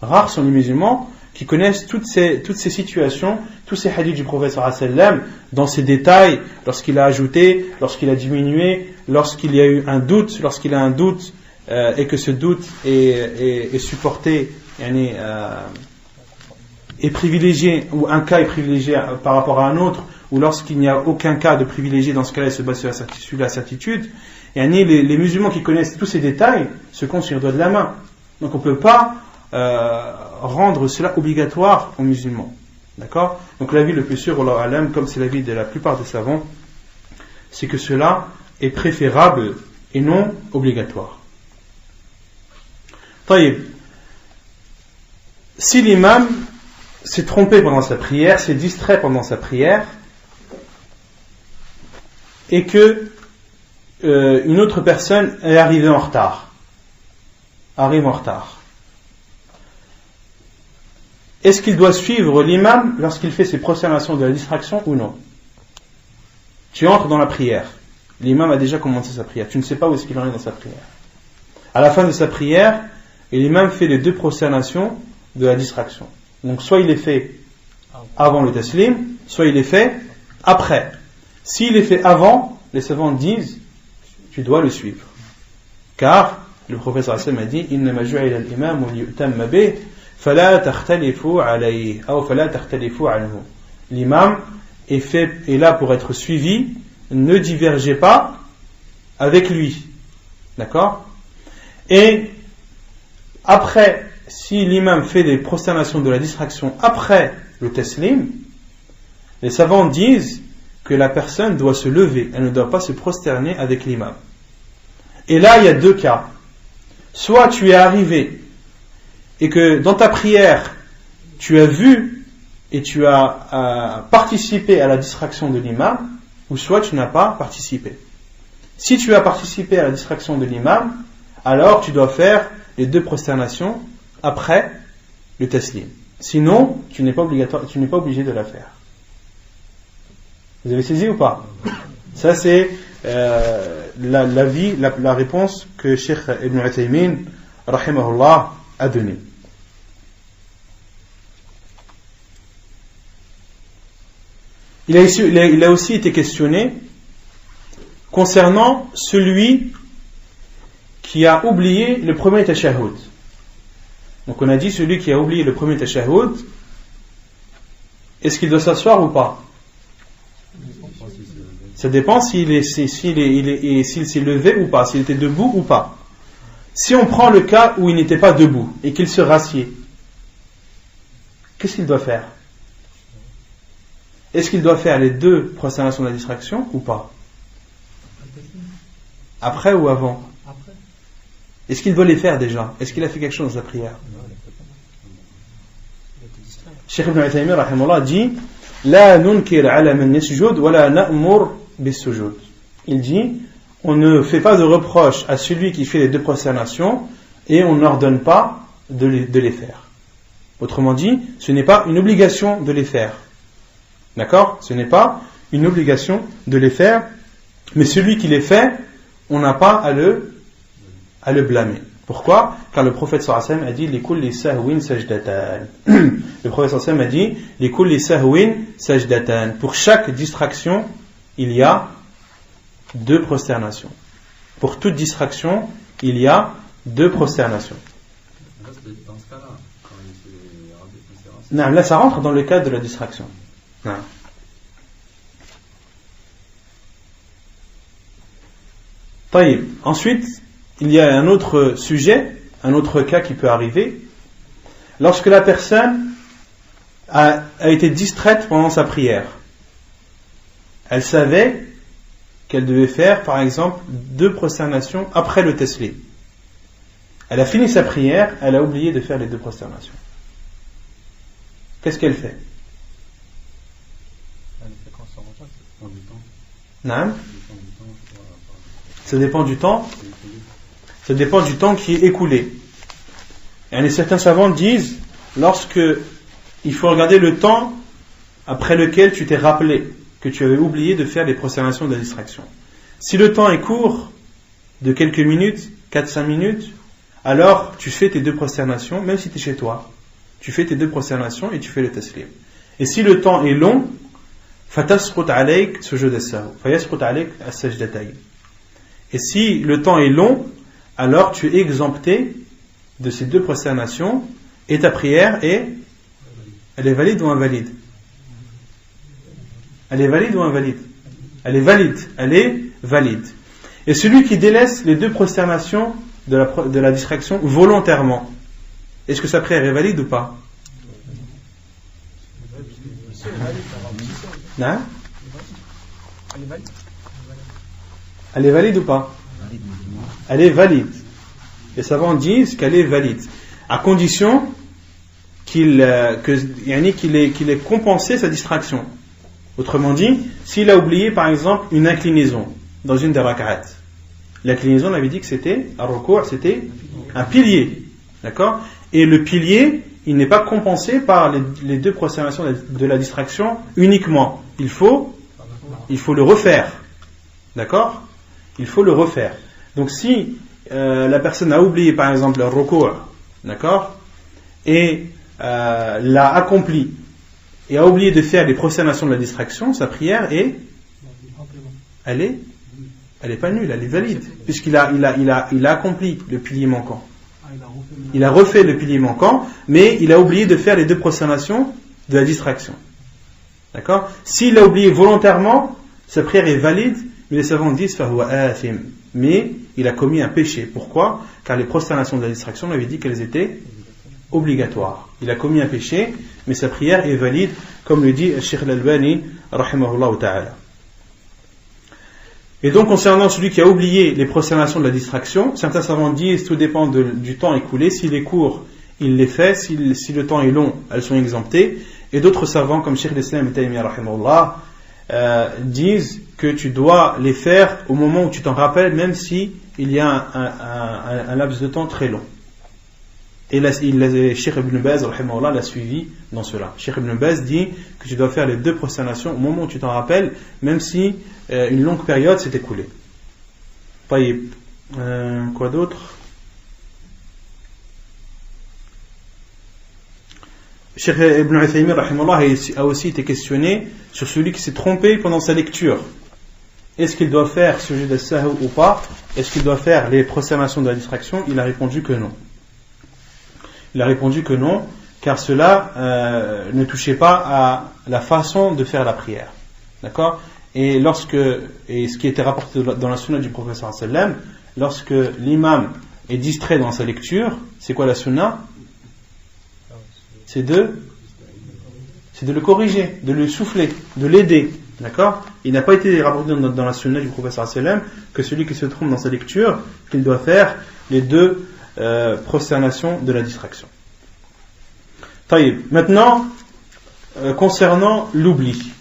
Rares sont les musulmans qui connaissent toutes ces situations, tous ces hadiths du prophète sallallahu alayhi wa sallam, dans ces détails, lorsqu'il a ajouté, lorsqu'il a diminué, lorsqu'il y a eu un doute, lorsqu'il a un doute, et que ce doute est supporté, est privilégié, ou un cas est privilégié par rapport à un autre, ou lorsqu'il n'y a aucun cas de privilégié, dans ce cas-là, il se base sur la certitude. Et les musulmans qui connaissent tous ces détails se comptent sur le doigt de la main. Donc on ne peut pas rendre cela obligatoire aux musulmans. D'accord? Donc l'avis le plus sûr, wallahu a'lam, comme c'est l'avis de la plupart des savants, c'est que cela est préférable et non obligatoire. Taïb. Si l'imam s'est trompé pendant sa prière, s'est distrait pendant sa prière, et que une autre personne est arrivée en retard, est-ce qu'il doit suivre l'imam lorsqu'il fait ses prosternations de la distraction ou non? Tu entres dans la prière, l'imam a déjà commencé sa prière, tu ne sais pas où est-ce qu'il en est dans sa prière. À la fin de sa prière, l'imam fait les 2 prosternations de la distraction. Donc soit il les fait avant le taslim, soit il les fait après. S'il les fait avant, les savants disent tu dois le suivre. Car le prophète sallallahu alayhi wa sallam a dit innama ju'ila al-imam liyu'tamma bih fala takhtalifu alayhi aw fala takhtalifu anhu. L'imam est là pour être suivi, ne divergez pas avec lui. D'accord? Et après, si l'imam fait des prosternations de la distraction après le taslim, les savants disent que la personne doit se lever, elle ne doit pas se prosterner avec l'imam. Et là, il y a 2 cas. Soit tu es arrivé et que dans ta prière, tu as vu et tu as participé à la distraction de l'imam, ou soit tu n'as pas participé. Si tu as participé à la distraction de l'imam, alors tu dois faire les 2 prosternations après le taslim. Sinon, tu n'es pas obligé de la faire. Vous avez saisi ou pas? Ça c'est la réponse que Cheikh Ibn Uthaymin rahimahullah a donnée. Il a aussi été questionné concernant celui qui a oublié le premier tashahhud. Donc on a dit celui qui a oublié le premier tashahhud, est-ce qu'il doit s'asseoir ou pas? Ça dépend s'il s'est levé ou pas, s'il était debout ou pas. Si on prend le cas où il n'était pas debout et qu'il se rassied, qu'est-ce qu'il doit faire? Est-ce qu'il doit faire les 2 prosternations de la distraction ou pas? Après ou avant? Est-ce qu'il doit les faire déjà? Est-ce qu'il a fait quelque chose dans sa prière? Cheikh Ibn Uthaymin rahimahullah dit La nunkir ala man yasjud wa la na'mur bis-sujud. Il dit on ne fait pas de reproche à celui qui fait les 2 prosternations et on n'ordonne pas de les faire. Autrement dit, ce n'est pas une obligation de les faire. D'accord? Ce n'est pas une obligation de les faire, mais celui qui les fait, on n'a pas à le blâmer. Pourquoi? Car le prophète sallallahu alayhi wa sallam a dit likulli sahwin sajdatan. Le prophète sallallahu alayhi wa sallam a dit likulli sahwin sajdatan. Pour chaque distraction, il y a 2 prosternations. Pour toute distraction, il y a 2 prosternations. Dans ce cas-là, quand il fait rabbin, Non, là ça rentre dans le cadre de la distraction. Non. Taïb. Ensuite, il y a un autre sujet, un autre cas qui peut arriver. Lorsque la personne a été distraite pendant sa prière, Elle savait qu'elle devait faire, par exemple, 2 prosternations après le taslim. Elle a fini sa prière, elle a oublié de faire les 2 prosternations. Qu'est-ce qu'elle fait? Non? Ça dépend du temps. Ça dépend du temps qui est écoulé. Et certains savants disent, lorsque il faut regarder le temps après lequel tu t'es rappelé que tu avais oublié de faire les prosternations de la distraction. Si le temps est court, de quelques minutes, 4-5 minutes, alors tu fais tes 2 prosternations, même si tu es chez toi. Tu fais tes 2 prosternations et tu fais le taslim. Et si le temps est long, fatasqut alayk sujud as-sahw, fayasqut alayk as-sajdatayn. Et si le temps est long, alors tu es exempté de ces 2 prosternations et ta prière elle est valide ou invalide? Elle est valide ou invalide? Elle est valide. Elle est valide. Et celui qui délaisse les 2 prosternations de la distraction volontairement, est-ce que sa prière est valide ou pas? Non? Elle est valide ou pas? Elle est valide. Les savants disent qu'elle est valide, à condition qu'il ait compensé sa distraction. Autrement dit, s'il a oublié par exemple une inclinaison dans une des rak'at, l'inclinaison, on avait dit que c'était un pilier, d'accord? Et le pilier, il n'est pas compensé par les 2 prosternations de la distraction uniquement. Il faut le refaire, d'accord? Il faut le refaire. Donc si la personne a oublié par exemple le ruku', d'accord, et l'a accompli et a oublié de faire les prosternations de la distraction, sa prière elle est pas nulle, elle est valide, puisqu'il a accompli le pilier manquant. Il a refait le pilier manquant, mais il a oublié de faire les 2 prosternations de la distraction. D'accord? S'il l'a oublié volontairement, sa prière est valide, mais les savants disent fahuwa athim. Mais il a commis un péché. Pourquoi? Car les prosternations de la distraction, on avait dit qu'elles étaient obligatoires. Il a commis un péché, mais sa prière est valide, comme le dit Cheikh Al-Albani, rahimahullah ta'ala. Et donc, concernant celui qui a oublié les prosternations de la distraction, certains savants disent tout dépend du temps écoulé. S'il est court, il les fait. Si le temps est long, elles sont exemptées. Et d'autres savants, comme Cheikh l'Islam Ibn Taymiyyah, rahimahullah, disent que tu dois les faire au moment où tu t'en rappelles, même si il y a un laps de temps très long. Et Cheikh Ibn Baz, rahimahullah, l'a suivi dans cela. Cheikh Ibn Baz dit que tu dois faire les 2 prosternations au moment où tu t'en rappelles, même si une longue période s'est écoulée. Quoi d'autre? Cheikh Ibn Uthaymin, rahimahullah, a aussi été questionné sur celui qui s'est trompé pendant sa lecture. Est-ce qu'il doit faire sujud as-sahw ou pas? Est-ce qu'il doit faire les prosternations de la distraction? Il a répondu que non. Il a répondu que non, car cela ne touchait pas à la façon de faire la prière. D'accord? Et ce qui était rapporté dans la sunna du prophète sallallahu alayhi wa sallam, lorsque l'imam est distrait dans sa lecture, c'est quoi la sunna? C'est de le corriger, de le souffler, de l'aider. D'accord? Il n'a pas été rapporté dans la sunna du prophète sallallahu alayhi wa sallam que celui qui se trompe dans sa lecture, qu'il doit faire les 2 prosternations de la distraction. Maintenant, concernant l'oubli,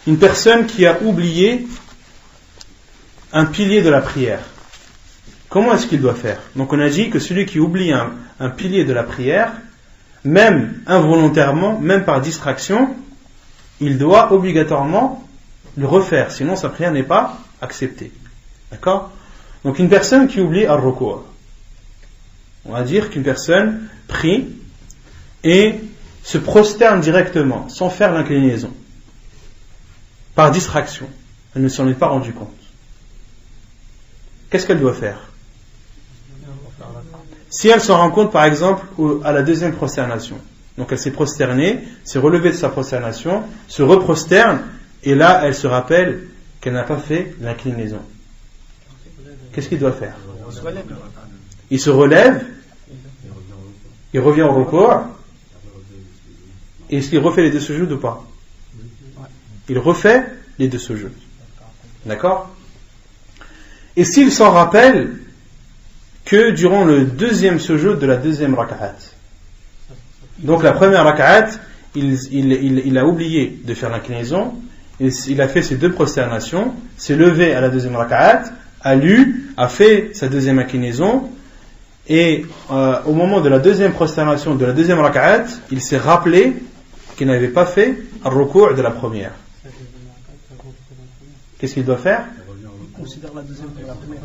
une personne qui a oublié un pilier de la prière, comment est-ce qu'il doit faire? Donc on a dit que celui qui oublie un pilier de la prière, même involontairement, même par distraction, il doit obligatoirement le refaire, sinon sa prière n'est pas acceptée. D'accord? Donc une personne qui oublie ar-ruku', on va dire qu'une personne prie et se prosterne directement, sans faire l'inclinaison, par distraction. Elle ne s'en est pas rendue compte. Qu'est-ce qu'elle doit faire? Si elle s'en rend compte, par exemple, à la 2e prosternation, donc elle s'est prosternée, s'est relevée de sa prosternation, se reprosterne, et là elle se rappelle qu'elle n'a pas fait l'inclinaison. Qu'est-ce qu'il doit faire? Il se relève, il revient au ruku', et est-ce qu'il refait les 2 sujoud ou pas? Il refait les deux sujoud. D'accord? Et s'il s'en rappelle que durant le deuxième sujoud de la deuxième raka'at. Donc la première raka'at, il a oublié de faire l'inclinaison, il a fait ses deux prosternations, s'est levé à la deuxième raka'at, a lu, a fait sa deuxième inclinaison, et au moment de la deuxième prosternation de la deuxième raka'at, il s'est rappelé qu'il n'avait pas fait un ruku' de la première. Qu'est-ce qu'il doit faire? Il considère la deuxième comme la première.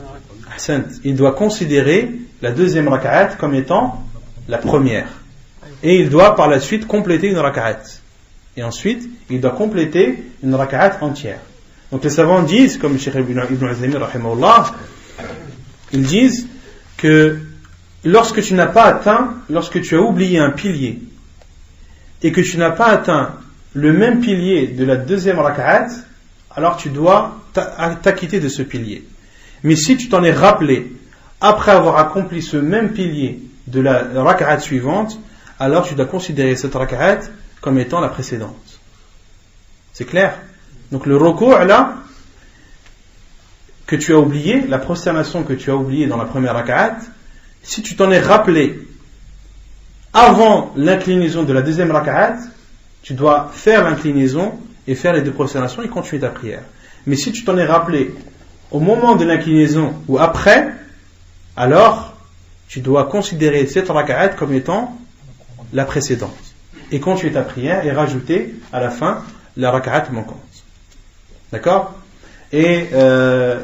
Ahsant. Il doit considérer la deuxième raka'at comme étant la première. Et il doit par la suite compléter une raka'at. Et ensuite, il doit compléter une raka'at entière. Donc les savants disent, comme le Cheikh Ibn Uthaymin rahimahullah, ils disent que lorsque tu as oublié un pilier et que tu n'as pas atteint le même pilier de la deuxième raka'at, alors tu dois t'acquitter de ce pilier. Mais si tu t'en es rappelé après avoir accompli ce même pilier de la raka'at suivante, alors tu dois considérer cette raka'at comme étant la précédente. C'est clair? Donc le ruku' là que tu as oublié, la prosternation que tu as oublié dans la première raka'at, si tu t'en es rappelé avant l'inclinaison de la deuxième raka'at, tu dois faire l'inclinaison et faire les deux prosternations et continuer ta prière. Mais si tu t'en es rappelé au moment de l'inclinaison ou après, alors tu dois considérer cette raka'at comme étant la précédente et continuer ta prière et rajouter à la fin la raka'at manquante. D'accord? Et un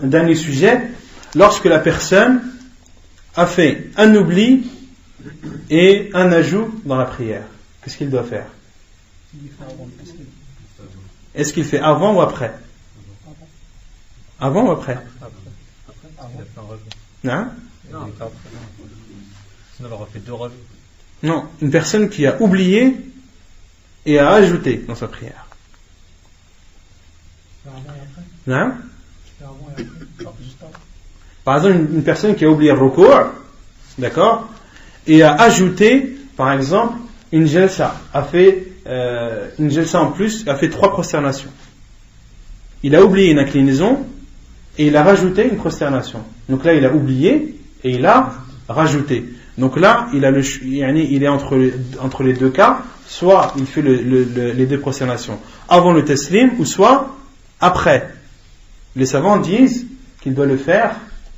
dernier sujet, lorsque la personne a fait un oubli et un ajout dans la prière, qu'est-ce qu'il doit faire? Est-ce qu'il fait avant ou après? Avant ou après? Non? Sinon, il aurait fait deux rajouts. Non, une personne qui a oublié et a ajouté dans sa prière. Non? Par exemple, une personne qui a oublié le ruku', d'accord, et a ajouté, par exemple, une jalsa, a fait une jalsa en plus, a fait 3 prosternations. Il a oublié une inclinaison et il a rajouté une prosternation. Donc là, il a oublié et il a rajouté. Donc là, il est entre les deux cas, soit il fait les deux prosternations avant le taslim, ou soit après. Les savants disent qu'il doit le faire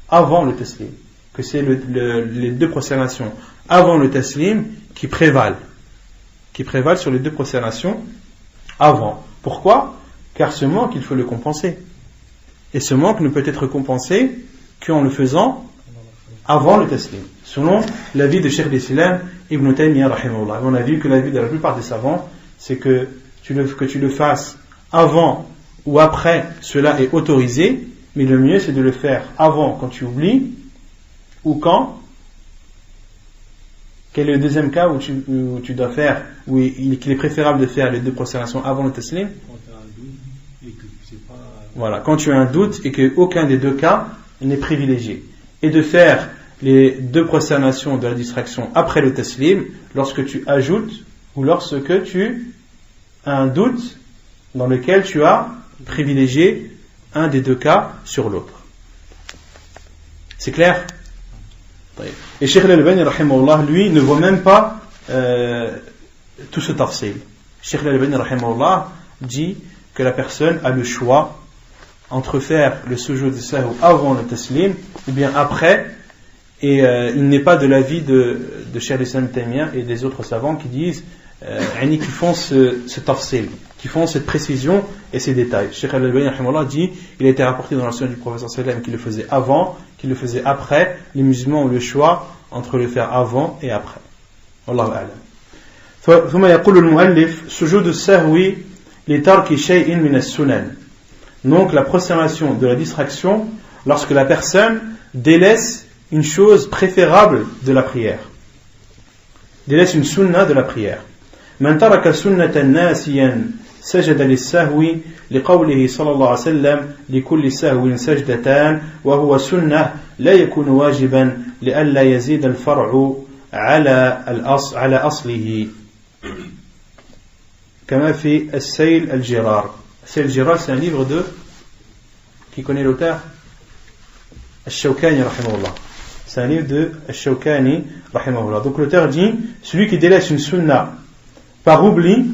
avant le taslim, que c'est les deux prosternations avant le taslim qui prévalent sur les deux prosternations avant. Pourquoi? Car ce manque, il faut le compenser. Et ce manque ne peut être compensé qu'en le faisant avant le taslim. Selon l'avis de Cheikh l'Islam Ibn Taymiyyah rahimahullah. On a vu que l'avis de la plupart des savants, c'est que tu le fasses avant ou après, cela est autorisé, mais le mieux c'est de le faire avant quand tu oublies, ou quand? Quel est le deuxième cas où tu dois faire, qu'il est préférable de faire les deux prosternations avant le taslim? Voilà, quand tu as un doute et qu'aucun des deux cas n'est privilégié. Et de faire les deux prosternations de la distraction après le taslim, lorsque tu ajoutes ou lorsque tu as un doute dans lequel tu as privilégié un des deux cas sur l'autre. C'est clair? Et Cheikh Al-Albani rahimahullah, lui, ne voit même pas tout ce tafsil. Cheikh Al-Albani rahimahullah dit que la personne a le choix entre faire le sujoud de sahou avant le taslim ou bien après, et il n'est pas de l'avis de Cheikh l'Islam Taymiyya et des autres savants qui disent qui font ce tafsil, qui font cette précision et ces détails. Cheikh Al-Albani rahimahullah dit, il a été rapporté dans la sunna du prophète sallam qu'il le faisait avant, qu'il le faisait après. Les musulmans ont le choix entre le faire avant et après. Wallahu a'lam. ثم يقول المؤلف سجود السهو لترك شيء من السنن. Donc la prosternation de la distraction lorsque la personne délaisse une chose préférable de la prière, délaisse une sunna de la prière. من ترك سنة ناسيا سجد للسهو لقوله صلى الله عليه وسلم لكل سهو سجدتان وهو سنة لا يكون واجبا لئلا يزيد الفرع على أصله كما في السيل الجرار Al-Jiral, c'est un livre de... Qui connaît l'auteur? Al-Shawkani, rahimahullah. C'est un livre de Al-Shawkani, rahimahullah. Donc l'auteur dit, celui qui délaisse une sunna par oubli,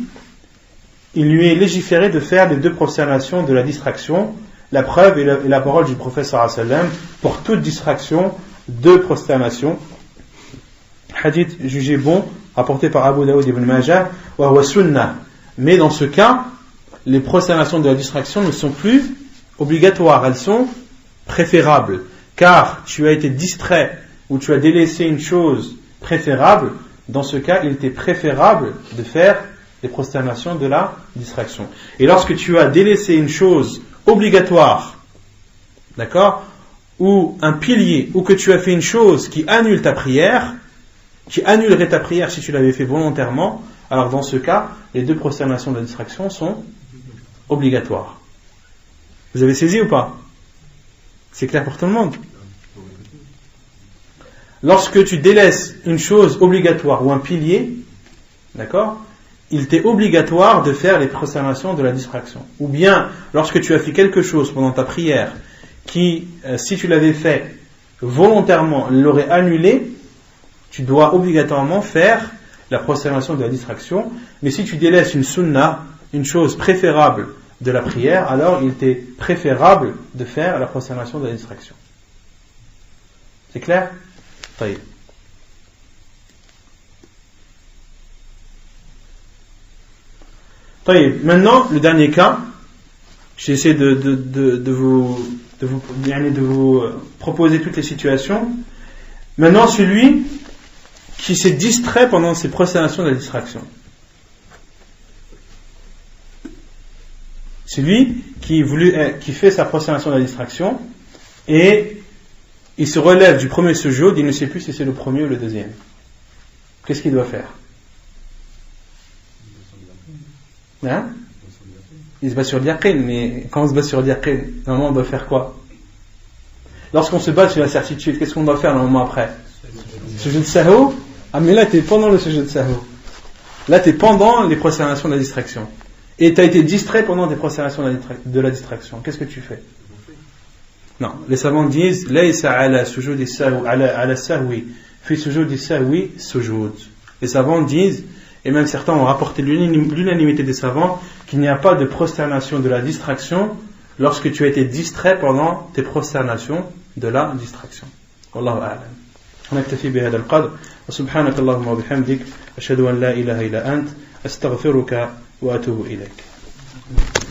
il lui est légiféré de faire les 2 prosternations de la distraction. La preuve est la parole du prophète sallallahu alayhi wa sallam, pour toute distraction, 2 prosternations. Hadith jugé bon, rapporté par Abu Daoud ibn Majah, wa huwa sunnah. Mais dans ce cas, les prosternations de la distraction ne sont plus obligatoires, elles sont préférables. Car tu as été distrait ou tu as délaissé une chose préférable, dans ce cas, il était préférable de faire les prosternations de la distraction. Et lorsque tu as délaissé une chose obligatoire, d'accord, ou un pilier, ou que tu as fait une chose qui annule ta prière, qui annulerait ta prière si tu l'avais fait volontairement, alors dans ce cas, les 2 prosternations de la distraction sont obligatoires. Vous avez saisi ou pas? C'est clair pour tout le monde? Lorsque tu délaisses une chose obligatoire ou un pilier, d'accord, il t'est obligatoire de faire les prosternations de la distraction. Ou bien, lorsque tu as fait quelque chose pendant ta prière qui, si tu l'avais fait volontairement, l'aurait annulé, tu dois obligatoirement faire la prosternation de la distraction. Mais si tu délaisses une sunna, une chose préférable de la prière, alors il t'est préférable de faire la prosternation de la distraction. C'est clair? Taïb. Maintenant, le dernier cas, j'essaie de vous proposer toutes les situations. Maintenant, celui qui s'est distrait pendant ses prosternations de la distraction. Celui qui fait sa prosternation de la distraction et il se relève du premier sujoud, il ne sait plus si c'est le premier ou le deuxième. Qu'est-ce qu'il doit faire? Hein? Il se bat sur l'yaqin, mais quand on se bat sur l'yaqin, normalement on doit faire quoi? Lorsqu'on se bat sur la certitude, qu'est-ce qu'on doit faire normalement après? Sujoud sahou? Ah mais là t'es pendant le sujoud sahou. Là t'es pendant les prosternations de la distraction. Et t'as été distrait pendant des prosternations de la distraction. Qu'est-ce que tu fais? Non, les savants disent laysa ala sujudi sahwi ala sahwi fi sujudi sahwi sujud. Les savants disent, et même certains ont rapporté l'unanimité des savants, qu'il n'y a pas de prosternation de la distraction lorsque tu as été distrait pendant tes prosternations de la distraction. Wallahu a'lam. نكتفي بهذا القدر وسبحانك اللهم وبحمدك أشهد أن لا إله إلا أنت أستغفرك وأتوب إليك.